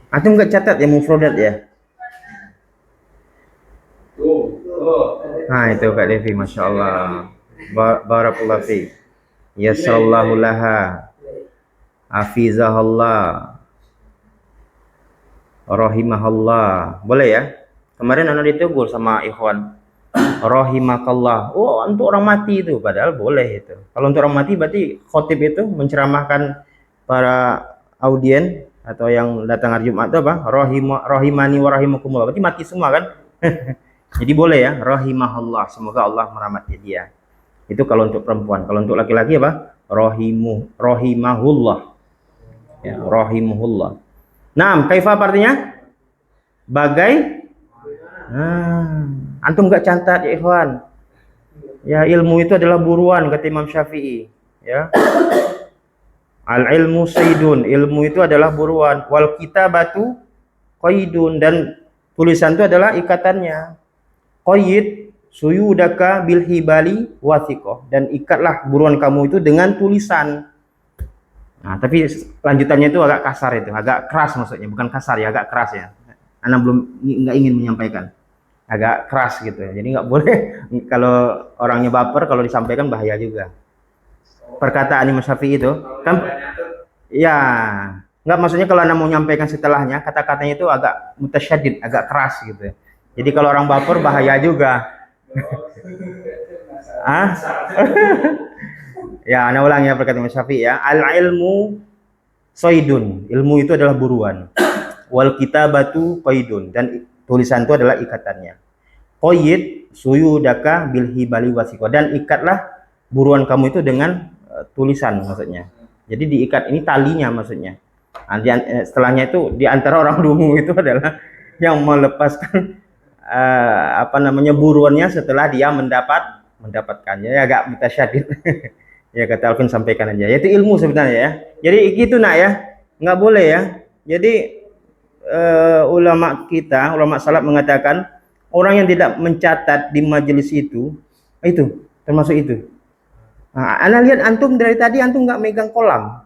Antum nggak catat ya mufradat ya? Nah itu Kak Devi, Masya Allah. Barakallahu fi. Yassarallahu laha. Hafizahallah. Rahimahallah. Boleh ya? Kemarin anak ditegur sama ikhwan. Rahimakallah. Oh, untuk orang mati itu, padahal boleh itu. Kalau untuk orang mati berarti khotib itu menceramahkan para audien atau yang datang hari Jumat itu apa? Rahimani wa rahimakumullah. Berarti mati semua kan? Jadi boleh ya, rahimahullah, semoga Allah merahmati dia. Itu kalau untuk perempuan. Kalau untuk laki-laki apa? Rahimahullah. Ya, rahimahullah. Naam, kaifa apa artinya? Bagai. Antum nggak cantat ya ikhwan. Ya, ilmu itu adalah buruan kata Imam Syafi'i. Ya. Al ilmu saydun, ilmu itu adalah buruan. Wal kitabatu qaidun, dan tulisan itu adalah ikatannya. Qaid suyudaka bil hibali wathiqah, dan ikatlah buruan kamu itu dengan tulisan. Nah, tapi lanjutannya itu agak kasar, itu agak keras maksudnya, bukan kasar ya, agak keras ya. Anak nggak ingin menyampaikan, agak keras gitu ya. Jadi nggak boleh kalau orangnya baper, kalau disampaikan bahaya juga. Perkataan Imam Syafi'i itu kan, ya nggak, maksudnya kalau anda mau menyampaikan setelahnya, kata-katanya itu agak mutasyadid, agak keras gitu. Jadi kalau orang baper bahaya juga. Ya, anda ulang ya perkataan Imam Syafi'i ya. Al ilmu soidun, ilmu itu adalah buruan. Wal kitabatu qaidun, dan tulisan itu adalah ikatannya. Qaid suyudaka bil hibali wasiko, dan ikatlah buruan kamu itu dengan tulisan maksudnya. Jadi diikat, ini talinya maksudnya. Nanti setelahnya itu di antara orang dungu itu adalah yang melepaskan buruannya setelah dia mendapatkannya. Ya agak mutasyadid. Ya kata Alvin, sampaikan aja. Yaitu ilmu sebenarnya ya. Jadi gitu nak ya. Nggak boleh ya. Jadi ulama salaf mengatakan orang yang tidak mencatat di majelis itu termasuk itu. Nah, Anda lihat antum dari tadi antum nggak megang kolam,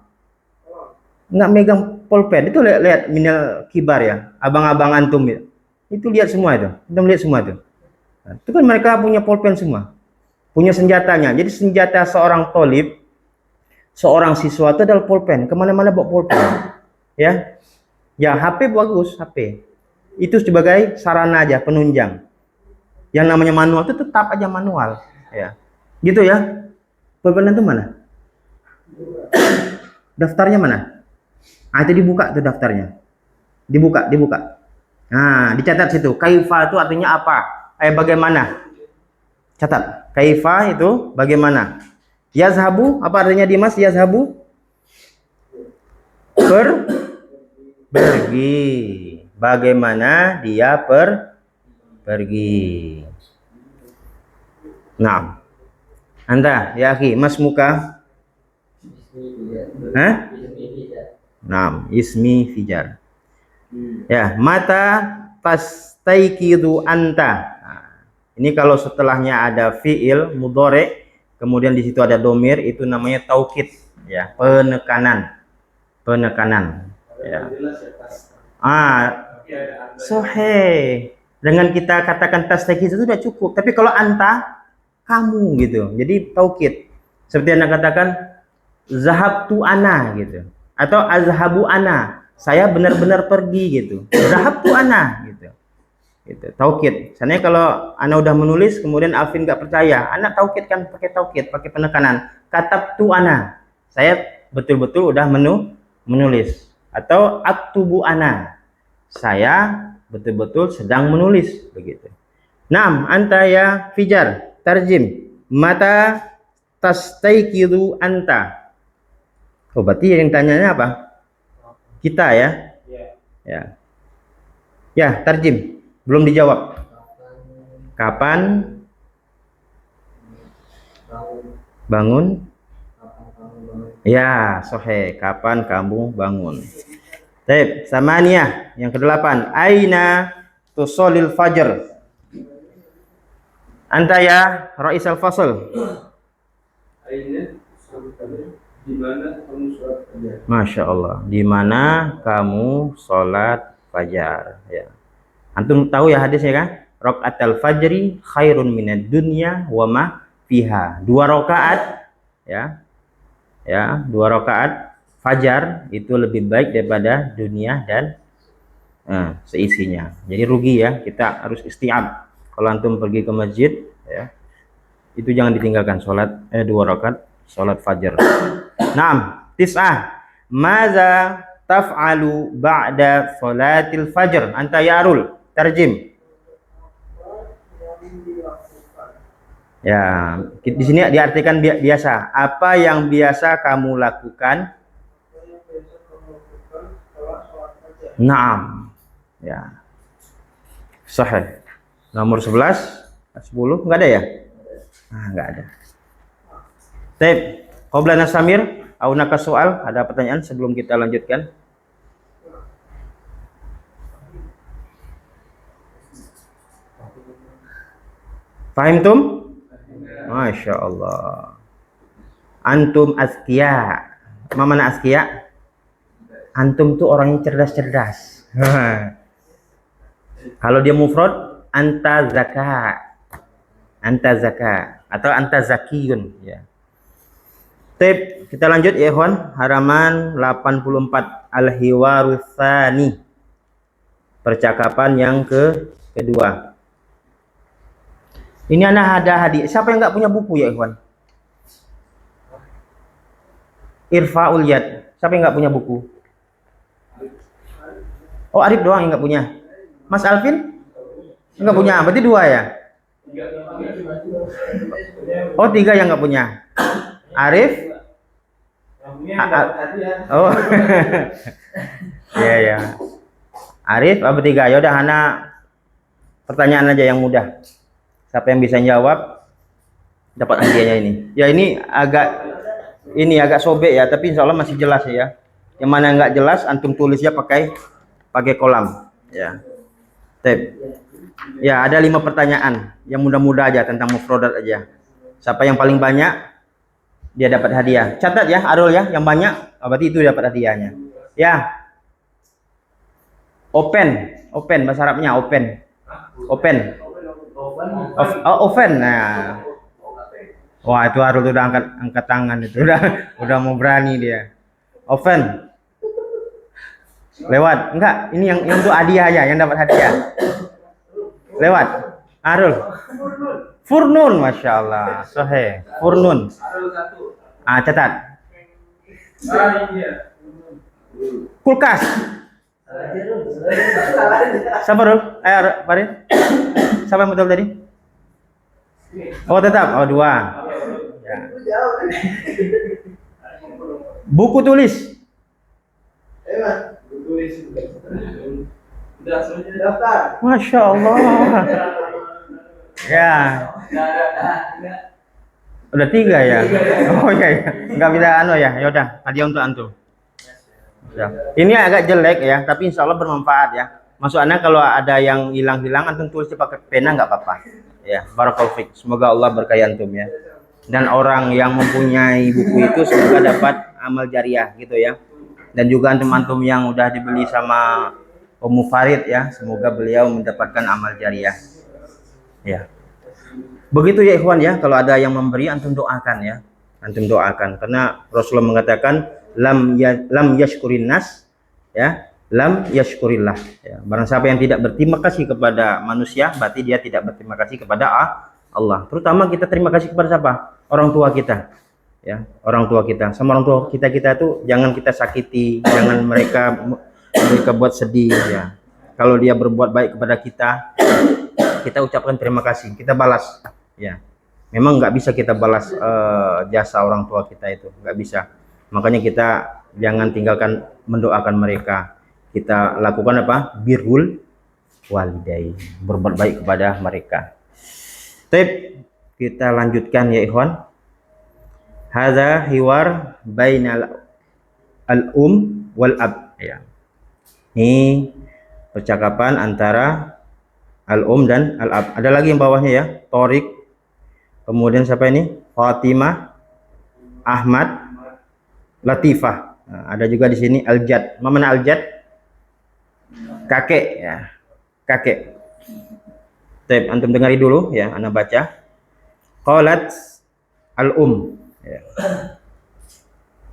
nggak megang pulpen. Itu lihat minal kibar ya, abang-abang antum ya. Itu lihat semua itu, antum lihat semua itu. Nah, itu kan mereka punya pulpen semua, punya senjatanya. Jadi senjata seorang tolib, seorang siswa itu adalah pulpen. Kemana-mana bawa pulpen, ya. Ya HP bagus, HP. Itu sebagai sarana aja, penunjang. Yang namanya manual itu tetap aja manual, ya. Gitu ya. Pulpen itu mana? Daftarnya mana? Ah, itu dibuka tuh daftarnya. Dibuka. Nah, dicatat situ. Kaifa itu artinya apa? Bagaimana? Catat. Kaifa itu bagaimana? Yazhabu, apa artinya Dimas? Yazhabu? Pergi. Bagaimana dia pergi. Nah, Anda, ya akhi, mas muka? Hah? Naam, ismi fijar. Ya, mata tastaiqidu anta. Nah, ini kalau setelahnya ada fiil mudhari, kemudian di situ ada domir, itu namanya taukid, ya, penekanan. Ya. Sahih. Dengan kita katakan tastaiqidu itu sudah cukup. Tapi kalau anta, kamu gitu. Jadi taukid. Seperti Anda katakan zahabtu ana gitu. Atau azhabu ana. Saya benar-benar pergi gitu. Zahabtu ana gitu. Gitu. Taukid. Sebenarnya kalau Anda udah menulis kemudian Alvin nggak percaya, Anda taukid kan pakai taukid, pakai penekanan. Katabtu ana. Saya betul-betul udah menulis. Atau aktubu ana. Saya betul-betul sedang menulis begitu. Naam, anta ya fijar. Tarjim, mata tastaiqidu anta. Oh, berarti yang tanyanya apa? Kita ya? Ya. Ya, tarjim. Belum dijawab. Kapan bangun? Ya, sahih. Kapan kamu bangun? Baik, samaniyah. Yang ke-8. Aina tusholil fajr? Anta ya Rais al-Fasl.
Di mana kamu sholat fajar?
Masya Allah. Di mana kamu sholat fajar? Ya. Antum tahu ya hadisnya kan? Raqatul fajri khairun minad dunya wa ma fiha. 2 rakaat, ya. Ya, 2 rakaat fajar itu lebih baik daripada dunia dan seisinya. Jadi rugi ya. Kita harus isti'ab. Kalau antum pergi ke masjid, ya, itu jangan ditinggalkan sholat 2 rakaat sholat fajar. Naam, 9. Maza taf'alu ba'da sholatil fajr? Anta ya Arul, tarjim. Ya, di sini diartikan biasa. Apa yang biasa kamu lakukan?
yang biasa kamu lakukan setelah sholat fajar.
Naam. Ya, sahih. Nomor 11, 10 enggak ada ya? Ah, enggak ada. Baik, qabla nasamir, aunaka soal, ada pertanyaan sebelum kita lanjutkan? Fahim tum? Masya Allah. Antum azkiya. Mana azkiya? Antum tuh orang yang cerdas-cerdas. Kalau dia mufrad, anta zaka. Anta zaka atau anta zakiyun ya. Tip, kita lanjut ya ikhwan, halaman 84 al-hiwaru tsani. Percakapan yang kedua. Ini anak ada hadiah. Siapa yang nggak punya buku ya ikhwan? Irfaul yad. Siapa yang nggak punya buku? Oh, Arif doang yang nggak punya. Mas Alvin? Nggak punya. Berarti 2 ya? Oh, 3 yang nggak punya. Arif? Oh. Iya ya. Arif apa 3? Ya udah Hana pertanyaan aja yang mudah. Siapa yang bisa jawab dapat hadiahnya ini. Ya ini agak sobek ya, tapi insya Allah masih jelas ya. Yang mana nggak jelas antum tulisnya pakai kolam ya. Tip. Ya, ada 5 pertanyaan yang mudah-mudah aja tentang mufradat aja. Siapa yang paling banyak dia dapat hadiah. Catat ya, Arul ya, yang banyak berarti itu dapat hadiahnya. Ya. Open bahasa Arabnya open. Open. Nah. Wah, itu Arul udah angkat tangan itu. Udah mau berani dia. Open. Lewat. Enggak, ini yang untuk hadiah aja, yang dapat hadiah. Lewat. Arul. Furnun, Masya Allah. Sahih. Furnun. Catat. Kulkas. Siapa Rul? Farid. Siapa yang betul tadi? Oh, tetap. Oh, 2. Ya. Buku tulis. Masya Allah. Ya. Udah 3 ya. Oh iya. Nggak bisa ya. Ya udah. Hadiah untuk antum. Ya. Ini agak jelek ya, tapi insya Allah bermanfaat ya. Maksudnya kalau ada yang hilang-hilang, antum tulis pakai pena nggak apa-apa. Ya, barakallahu fiik. Semoga Allah berkahi antum ya. Dan orang yang mempunyai buku itu semoga dapat amal jariah gitu ya. Dan juga antum-antum yang udah dibeli sama Om Farid ya, semoga beliau mendapatkan amal jariah. Ya. Begitu ya ikhwan ya, kalau ada yang memberi antum doakan ya. Antum doakan karena Rasulullah mengatakan lam yashkurin nas ya, lam yashkurillah ya. Barang siapa yang tidak berterima kasih kepada manusia, berarti dia tidak berterima kasih kepada Allah. Terutama kita terima kasih kepada siapa? Orang tua kita. Ya, orang tua kita. Sama orang tua kita tuh jangan kita sakiti, jangan mereka buat sedih ya. Kalau dia berbuat baik kepada kita ucapkan terima kasih, kita balas ya. Memang nggak bisa kita balas jasa orang tua kita itu, nggak bisa. Makanya kita jangan tinggalkan mendoakan mereka. Kita lakukan apa? Birrul walidain, berbuat baik kepada mereka. Tip, kita lanjutkan ya ikhwan. Hadza hiwar bainal al-um wal ab ya. Ini percakapan antara al-um dan al-ab. Ada lagi yang bawahnya ya, Torik. Kemudian siapa ini? Fatimah, Ahmad, Latifah. Nah, ada juga di sini Al-Jad. Mana Al-Jad? Kakek ya. Kakek. Baik, antum dengari dulu ya, ana baca. Qalat al-um ya.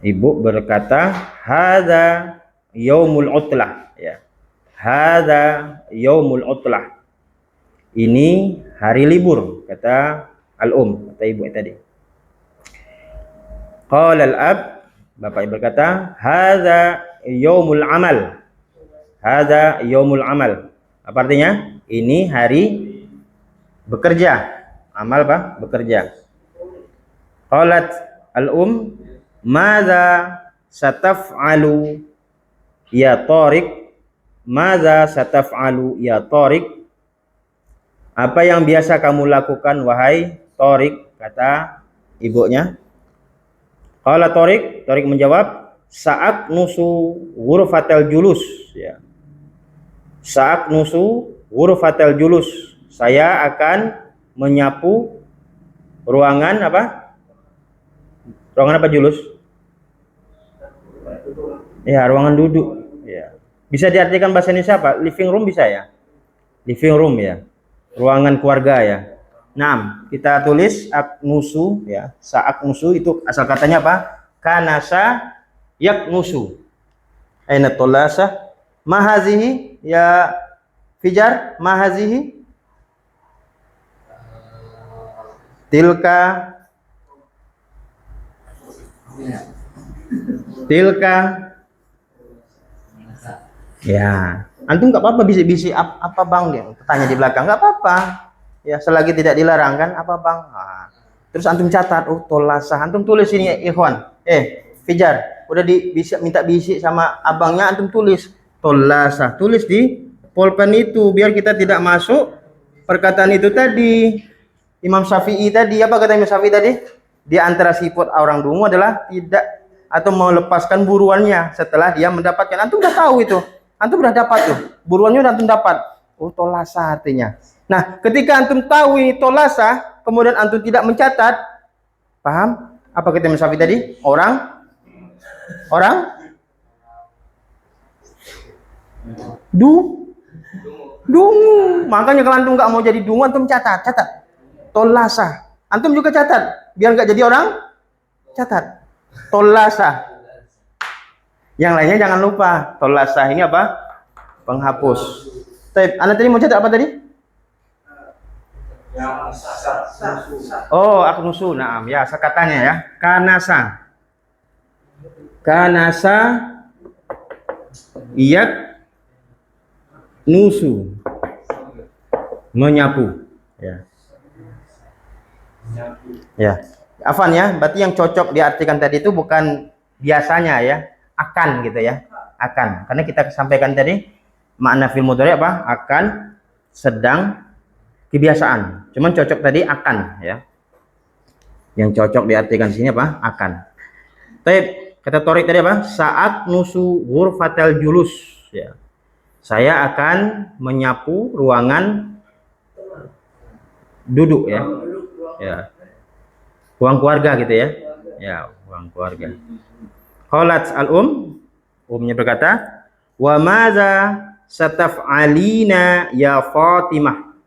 Ibu berkata, hadza yaumul utlah ya. Hadza yaumul utlah. Ini hari libur kata al-um, kata ibu tadi. Qala al-ab, bapak ibu berkata, hadza yaumul amal. Hadza yaumul amal. Apa artinya? Ini hari bekerja Amal apa? Bekerja. Qalat madza sataf'alu ya Tariq? Madza sataf'alu ya Tariq? Apa yang biasa kamu lakukan wahai Tariq? Kata ibunya. Qala Tariq menjawab, saat nusu ghurfatal julus, ya. Saat nusu ghurfatal julus. Saya akan menyapu ruangan apa? Ruangan apa julus? Ya, ruangan duduk. Ya. Bisa diartikan bahasa Indonesia apa? Living room bisa ya? Living room ya. Ruangan keluarga ya. Nah, kita tulis aknusu ya. Saaknusu itu asal katanya apa? Kanasa yaknusu. Aina tolasa? Mahazihi ya Fijar, mahazihi? Tilka ya, antum nggak apa-apa bisik-bisik apa bang dia tanya di belakang, nggak apa-apa ya, selagi tidak dilarang kan, apa bang. Nah, terus antum catat, oh tolasa, antum tulis ini ikhwan, Fijar udah bisa minta bisik sama abangnya, antum tulis tolasa, tulis di pulpen itu biar kita tidak masuk perkataan itu tadi. Imam Syafi'i tadi, apa kata Imam Syafi'i tadi? Di antara sifat orang dungu adalah tidak atau melepaskan buruannya setelah dia mendapatkan. Antum udah tahu itu. Antum udah dapat tuh. Buruannya udah antum dapat. Oh, tolasa artinya. Nah, ketika antum tahu ini tolasa, kemudian antum tidak mencatat, paham? Apa kata Imam Syafi'i tadi? Orang dungu. Makanya kalau antum nggak mau jadi dungu, antum catat. Tolasa. Antum juga catat, biar nggak jadi orang catat. Tolasa. Yang lainnya jangan lupa. Tolasa ini apa? Penghapus. Anda tadi mau catat apa tadi? Oh, aknusu. Naam, ya katanya ya. Kanasa iyak nusu. Menyapu. Ya, afan ya, berarti yang cocok diartikan tadi itu bukan biasanya ya, akan gitu ya, akan. Karena kita sampaikan tadi makna fil mudhari apa? Akan, sedang, kebiasaan. Cuman cocok tadi akan ya. Yang cocok diartikan sini apa? Akan. Tapi kata Tariq tadi apa? Saat nusu ghurfatal julus ya. Saya akan menyapu ruangan duduk ya. Ya, ruang keluarga gitu ya. Ya, ruang keluarga. Qalat umnya berkata, wa maza sataf'alina ya Fatimah.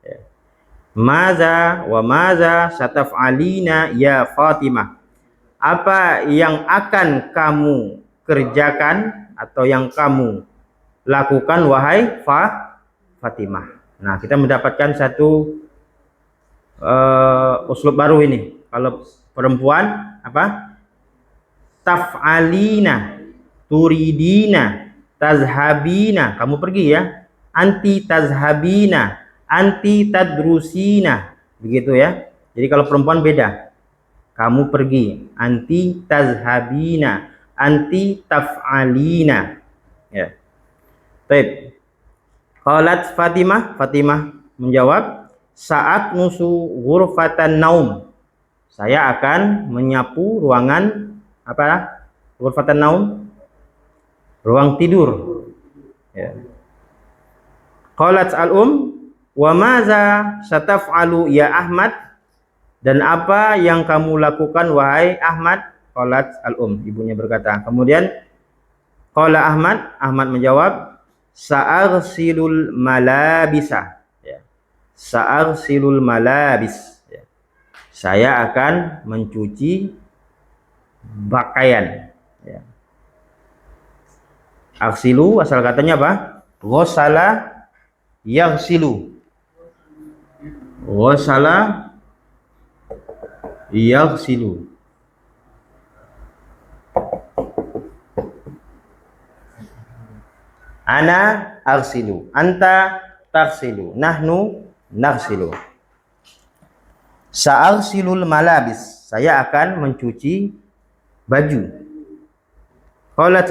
Ya. Wa maza sataf'alina ya Fatimah. Apa yang akan kamu kerjakan atau yang kamu lakukan wahai Fatimah. Nah, kita mendapatkan satu uslub baru ini. Kalau perempuan apa? Taf'alina, turidina, tazhabina, kamu pergi ya. Anti tazhabina, anti tadrusina, begitu ya. Jadi kalau perempuan beda. Kamu pergi, anti tazhabina, anti taf'alina. Ya. Baik. Qalat Fatimah menjawab, saat nusu ghurfatan naum. Saya akan menyapu ruangan apa? Ghurfatan naum? Ruang tidur. Ya. Qalat wa maza sataf'alu ya Ahmad? Dan apa yang kamu lakukan wahai Ahmad? Qalat ibunya berkata. Kemudian qala Ahmad menjawab, sa'arsilul malabisa. Sa'arsilul malabis. Saya akan mencuci pakaian. Ya. Arsilu asal katanya apa? Ghasala yaghsilu. Ghasala yaghsilu. Ana arsilu, anta taghsilu, nahnu naghsilu. Sa'arsilul malabis, saya akan mencuci baju. Qalat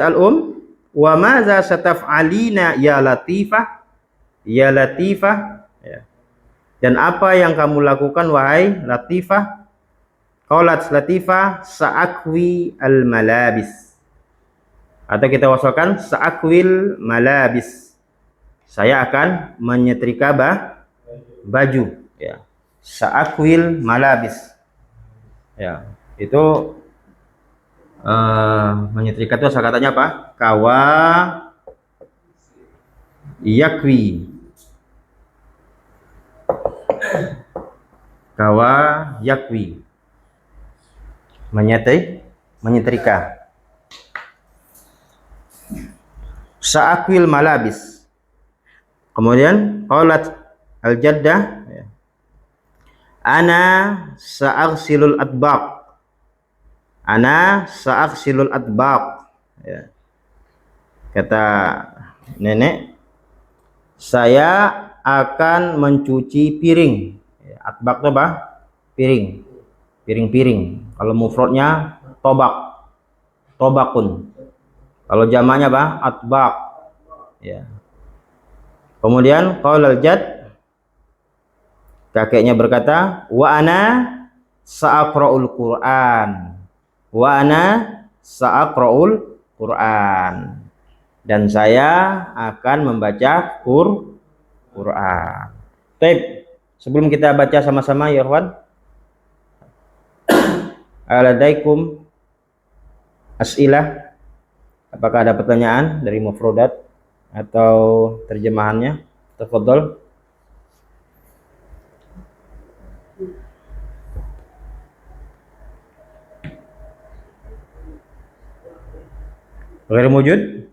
wa madza sataf'alina ya latifah? Ya latifah, ya. Dan apa yang kamu lakukan wahai latifah? Qalat latifah sa'akwi al malabis. Atau kita wasalkan sa'akwil malabis. Saya akan menyetrika baju, ya. Sa'akwil malabis. Ya, itu menyetrika itu asal katanya apa? Kawa yakwi. Kawa yakwi. Menyetrika. Sa'akwil malabis. Kemudian qalat al-jaddah, ana sa'arsilul atbaq. Ana sa'arsilul atbaq, ya. Kata nenek, saya akan mencuci piring. Atbaq itu apa? Piring. Piring-piring. Kalau mufradnya tobak. Tobakun. Kalau jamaknya apa? Atbaq. Ya. Kemudian qaulal jad, kakeknya berkata, wa ana sa'aqra'ul Qur'an. Wa ana sa'aqra'ul Qur'an. Dan saya akan membaca Qur'an. Baik, sebelum kita baca sama-sama ya ikhwan, aladaikum as'ilah. Apakah ada pertanyaan dari mufradat atau terjemahannya? Tafadhol. Ghair mujud?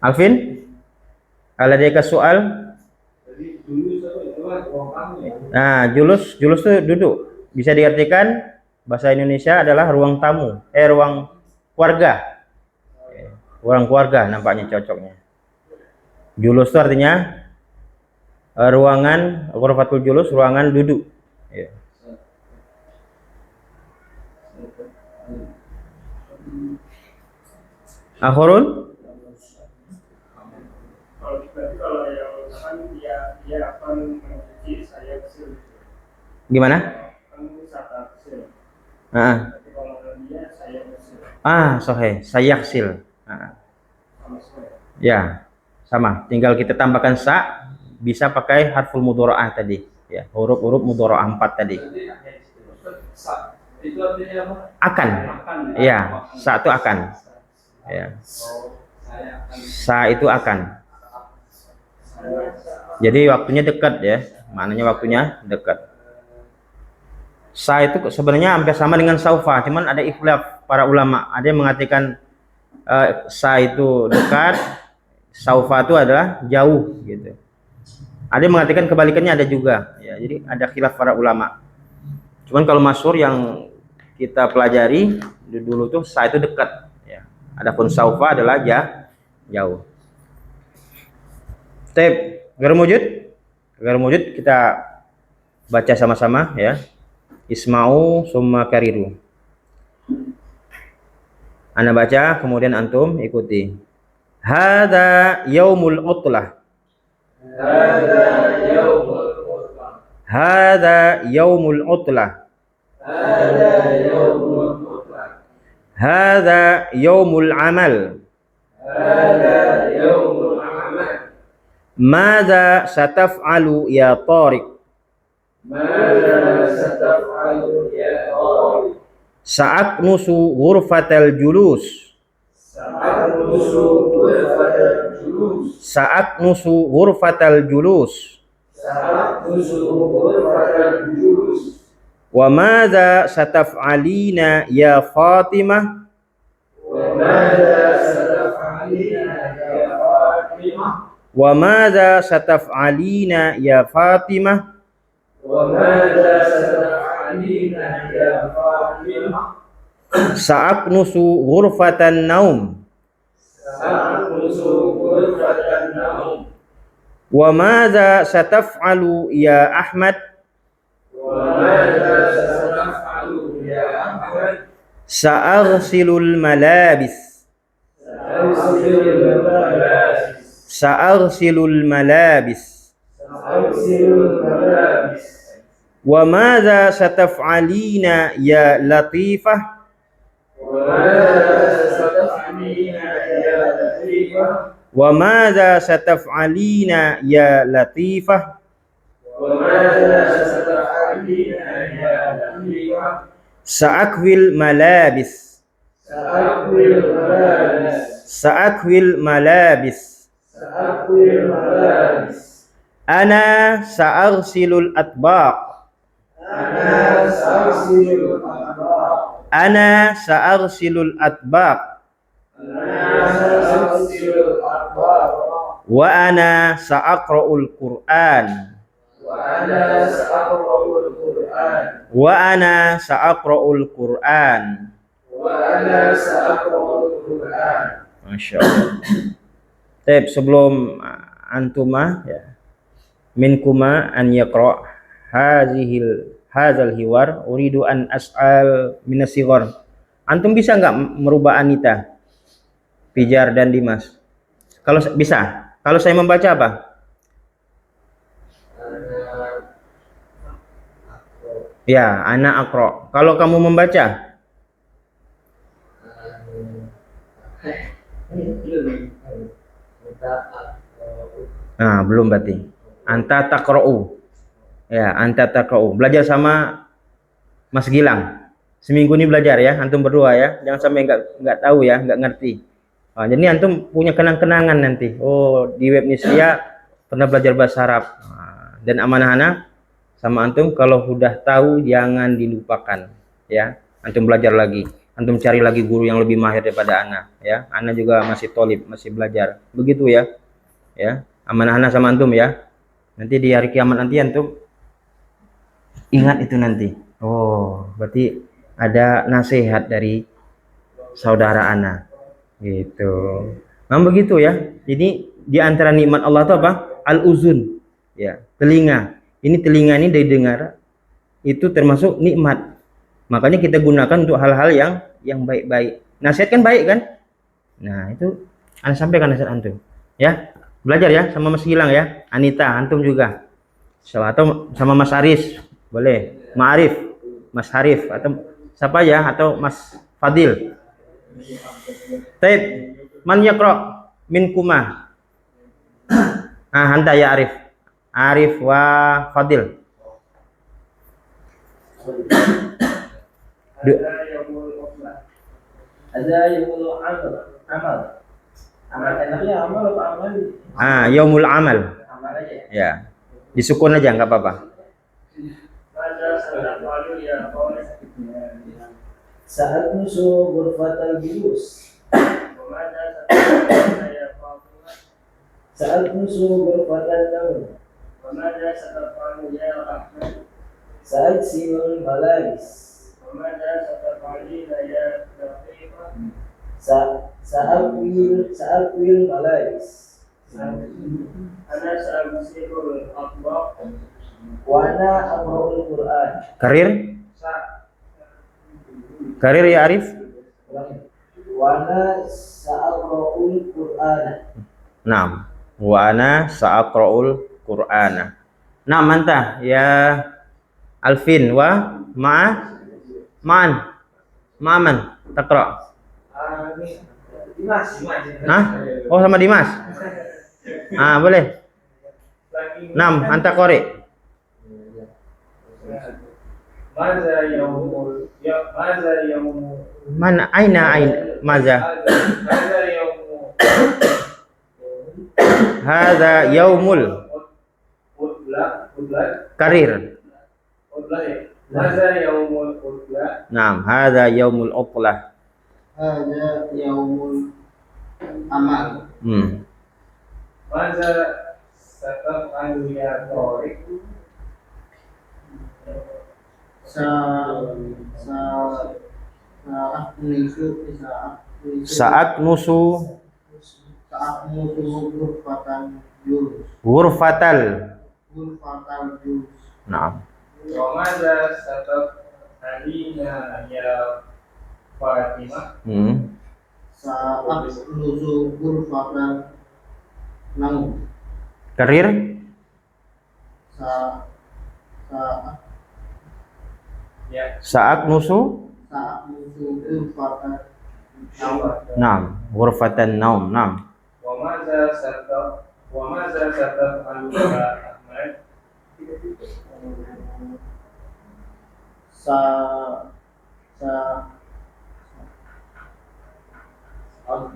Alvin? Aladika soal? Nah, julus itu duduk. Bisa diartikan bahasa Indonesia adalah ruang tamu, ruang keluarga. Ruang keluarga nampaknya cocoknya. Julus itu artinya ruangan, ghurfatul julus, ruangan duduk. Ya. Akhirun?
Kalau yang kan dia akan mencuci saya kecil.
Gimana?
Kan wisata kecil.
Tapi
kalau dia saya kecil.
Sahih, sayaksil. Ya, sama. Tinggal kita tambahkan sa, bisa pakai harful mudharaah tadi. Ya, huruf-huruf mudharaah 4 tadi.
Itu artinya apa?
Akan. Ya, sa itu akan. Ya. Sa itu akan. Jadi waktunya dekat ya. Maknanya waktunya dekat. Sa itu sebenarnya hampir sama dengan saufa, cuman ada ikhlaf para ulama. Ada yang mengatakan sa itu dekat, saufa itu adalah jauh gitu. Ada yang mengatakan kebalikannya ada juga. Ya, jadi ada khilaf para ulama. Cuman kalau masyhur yang kita pelajari dulu tuh sa itu dekat. Ya. Adapun saufa adalah jauh. Tep, ghair mujud kita baca sama-sama ya. Isma'u summa kariru. Ana baca kemudian antum ikuti. Hadza yaumul utlah. Hadza yaumul utlah. Hadza yaumul utlah. Hadza yaumul utlah. Hadza yaumul amal. Hadza yaumul amal. Madza sataf'alu ya Tariq? Madza sataf'alu ya Tariq? Sa'aknusu ghurfatal julus. Sa'aknusu ghurfatal julus. Sa'aknusu ghurfatal julus. Sa'aknusu ghurfatal julus. Wa madza sataf'alina ya Fatimah? Wa madza sataf'alina ya Fatimah? Wa madza sataf'alina ya Fatimah? Wa madza sataf'alina ya Fatimah? Sa'aknusu ghurfatan naum. Sa'aknusu ghurfatan naum. Wa madza sataf'alu ya Ahmad?
وماذا ستفعل يا أحمد؟
Sa'arsilul malabis.
سأغسل الملابس.
Sa'arsilul malabis.
سأغسل الملابس.
Wa madza sataf'alina ya latifah?
وماذا ستفعلين يا لطيفة؟
Wa madza sataf'alina ya latifah?
وماذا ستفعلين يا لطيفة؟
Sa'akwil malabis.
سأكوي الملابس.
Sa'akwil malabis.
سأكوي الملابس.
Ana sa'arsilul atbaq.
أنا سأغسل الأطباق.
Ana sa'arsilul atbaq.
أنا سأغسل الأطباق.
Wa ana sa'aqra'ul Qur'an.
وأنا سأقرأ القرآن.
Wa ana sa'aqra'ul Qur'an.
وأنا سأقرأ القرآن.
Masya Allah. Baik, sebelum antumah ya, minkuma an yaqra hadzal hiwar uridu an as'al minas sighar. Antum bisa nggak merubah Anita, Pijar dan Dimas? Kalau bisa, kalau saya membaca apa? Ya, ana akro. Kalau kamu membaca? Nah, belum berarti. Anta taqra'u. Ya, anta taqra'u. Belajar sama Mas Gilang. Seminggu ini belajar ya, antum berdua ya. Jangan sampai nggak tahu ya, nggak ngerti. Nah, jadi antum punya kenang-kenangan nanti. Oh, di web Nisya pernah belajar bahasa Arab. Nah, dan amanah-amanah sama antum kalau sudah tahu jangan dilupakan ya. Antum belajar lagi. Antum cari lagi guru yang lebih mahir daripada ana ya. Ana juga masih tolib, masih belajar. Begitu ya. Ya, amanah-amanah sama antum ya. Nanti di hari kiamat nanti antum ingat itu nanti. Oh, berarti ada nasihat dari saudara ana. Gitu. Memang begitu ya. Jadi di antara nikmat Allah itu apa? Al-uzun. Ya, telinga. Ini telinga ini dari dengar itu termasuk nikmat. Makanya kita gunakan untuk hal-hal yang baik-baik. Nasihat kan baik kan? Nah, itu ana sampaikan nasihat antum. Ya. Belajar ya sama Mas Gilang ya. Anita, antum juga. Atau sama Mas Aris. Boleh. Ma'arif, Mas Harif atau siapa ya, atau Mas Fadil. Taib, man yaqra minkuma. Anta ya Arif. Arif wa Fadil.
Ada yaumul amal. Amal enaknya amal apa amal?
Yaumul amal.
Amal aja.
Ya. Disukun aja nggak apa-apa.
Saat musuh ghurfatal julus. Saat musuh ghurfatal naum. Saat silul malabis. Saat wil malabis.
Ana sa'usilul atbaq.
Wana aqra'ul Qur'an.
Karir ya Arif.
Wana sa'aqra'ul Qur'an.
Naam. Wa ana sa'aqra'ul Qur'ana. Naam anta ya Alvin wa ma'an taqra.
Dimas.
Hah? Oh sama Dimas. Boleh. Naam anta qari.
Maza yaumul
Mana aina maza?
Maza yaumul
Hadza yaumul karir.
Maza yaumul utla.
Naam, hadza yaumul utlah.
Hadza yaumul amal. Maza sataf'alu ya Tariq?
Saat nusu ghurfatal. Naam.
Wa madza sataf'alina ya Fatimah?
Saat nuzu ghurfatan naum.
Karir.
Saat
Ya.
Saat nusu.
nuzu ghurfatan
Naam. Ghurfatan naum. Naam.
Wa madza sataf'alu ya Ahmad?
sa sa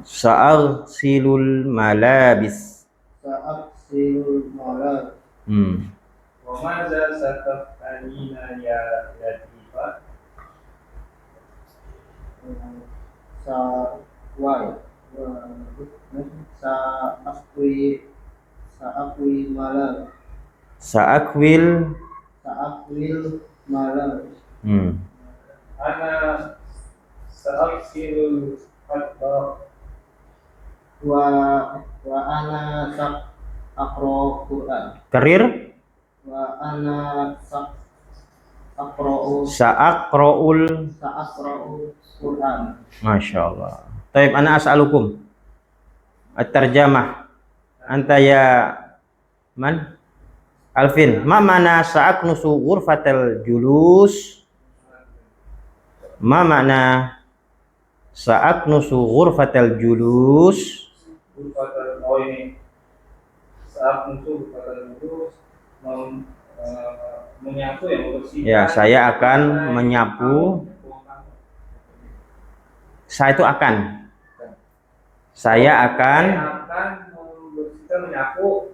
Sa'arsilul malabis.
saat silul malak.
Wa madza sataf'alina ya Latifah?
Sa wai sa akwi malak.
Sa'akwil.
Sa'akwil malak.
Ana sa'afsilul fatbah.
Wa ana sak akro Quran.
Karir.
Wa ana sak akro
Sa'aqra'ul.
Quran.
Masya Allah. Taib, ana as'alukum at-tarjamah. Anta ya man? Alvin, ma mana sa'aknusu ghurfatal julus? Ma makna sa'aknusu ghurfatal julus?
Ghurfatal, oh ini saat nusu ghurfatal julus, menyapu ya, membersihkan.
Ya, saya akan menyapu. Saya itu akan. Saya akan
membersihkan, menyapu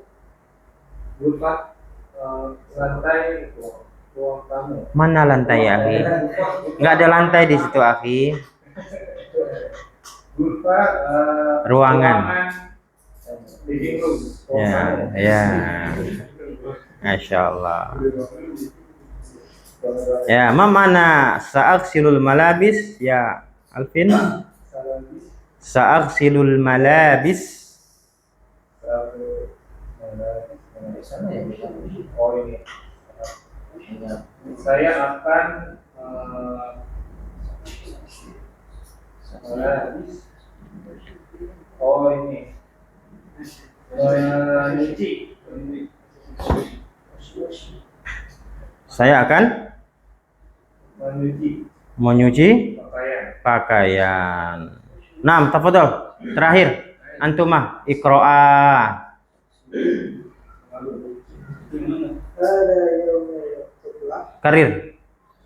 ghurfat lantai ruang tamu.
Mana lantai, akhi? Nggak ada lantai di situ, akhi.
Ghurfat
Ruangan.
Living room.
Ya, ya. Masya Allah. Ya, ma mana sa'aksilul malabis ya Alvin? Sa'aksilul malabis.
Oh ini. Saya akan oh ini nyuci.
Saya akan menyuci pakaian. Naam, tafadhol. Terakhir, antumah iqra'a.
Ada yaumul qiblah.
Karir.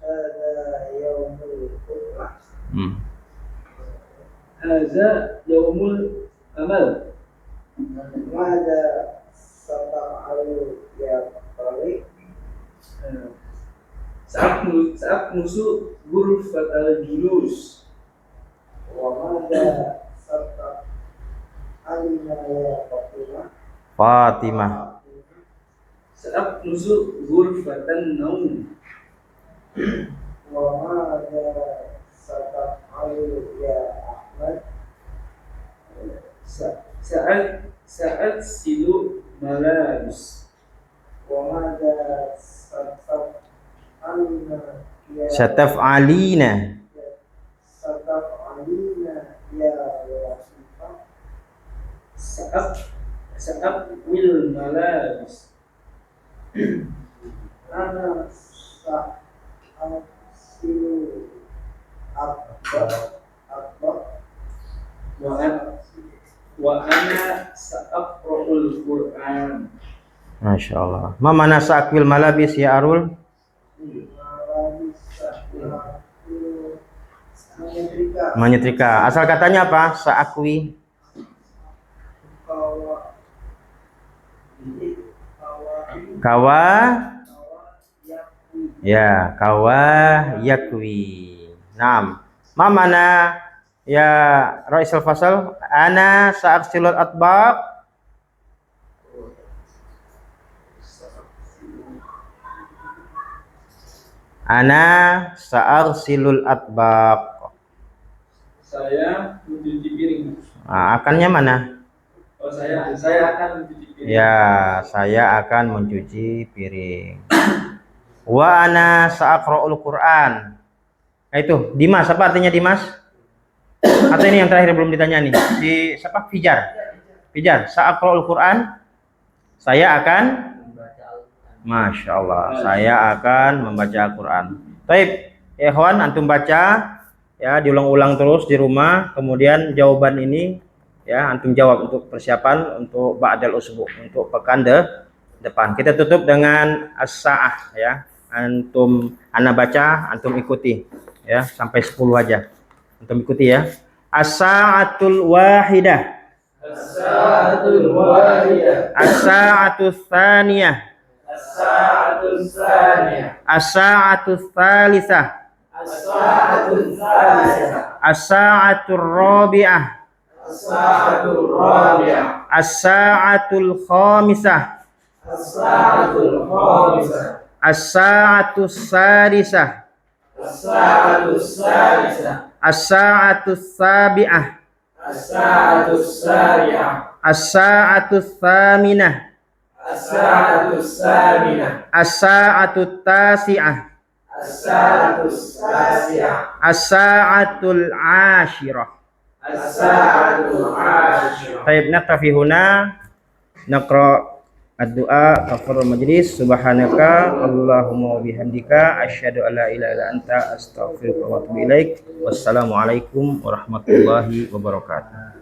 Ada yaumul qiblah.
Hadza yaumul amal.
Mada sata'alu ya Tariq.
Saat musuh ghurfatal julus.
Wa mada sata'alina ya
Fatimah.
Saat musuh ghurfatan naum.
Wa mada sata'alu ya Ahmad.
Saat silu malabis.
Wa mada sata'alina ya
Sataf'alina.
sata'alina ya Latifah.
Saat wil malabis.
Ana sa'asilu akbar.
Wa ana sa'aqra'ul Qur'an.
Masya Allah. Ma mana sa'akwil malabis ya Arul? Menyetrika. Asal katanya apa? Sa'akwi. Kawa. Ya, kawa yakwi. Naam. Ma mana ya Ra'isul Fasal? Ana sa'aksilul atbaq. Ana sa'arsilul atbaq.
Saya mencuci piring.
Akannya mana?
Oh, saya akan mencuci piring.
Ya, saya akan mencuci piring. Wa ana sa'aqra'ul Qur'an. Nah itu, Dimas, apa artinya Dimas? Atau ini yang terakhir belum ditanya nih. Di siapa? Fijar, sa'aqra'ul Qur'an. Saya akan Masya Allah, saya akan membaca Al-Quran. Baik, ikhwan, antum baca ya, diulang-ulang terus di rumah. Kemudian jawaban ini ya antum jawab untuk persiapan untuk ba'dal usbu, untuk pekan depan. Kita tutup dengan as-sa'ah ya. Ana baca, antum ikuti ya, sampai 10 aja. Antum ikuti ya. As-sa'atul wahidah.
As-sa'atul wahidah.
As-sa'atus tsaniyah.
As-sa'atul tsaniyah.
As-sa'atus tsalisah.
As-sa'atul tsalisah.
As-sa'atur rabi'ah.
As-sa'atul rabi'ah.
As-sa'atul khamisah.
As-sa'atul khamisah.
As-sa'atus sadisah.
As-sa'atul sadisah.
As-sa'atus sabi'ah.
As-sa'atul sabi'ah.
As-sa'atus thaminah.
As-sa'atul thaminah.
As-sa'atut tasi'ah.
As-sa'atul tasi'ah.
As-sa'atul ashirah.
As-sa'atul ashirah.
Baik, naktafi huna. Naqra ad-du'a kafaratul majlis. Subhanaka Allahumma wa bihamdika asyhadu an la ilaha illa anta astaghfiruka wa atubu ilaik. Wassalamualaikum warahmatullahi wabarakatuh.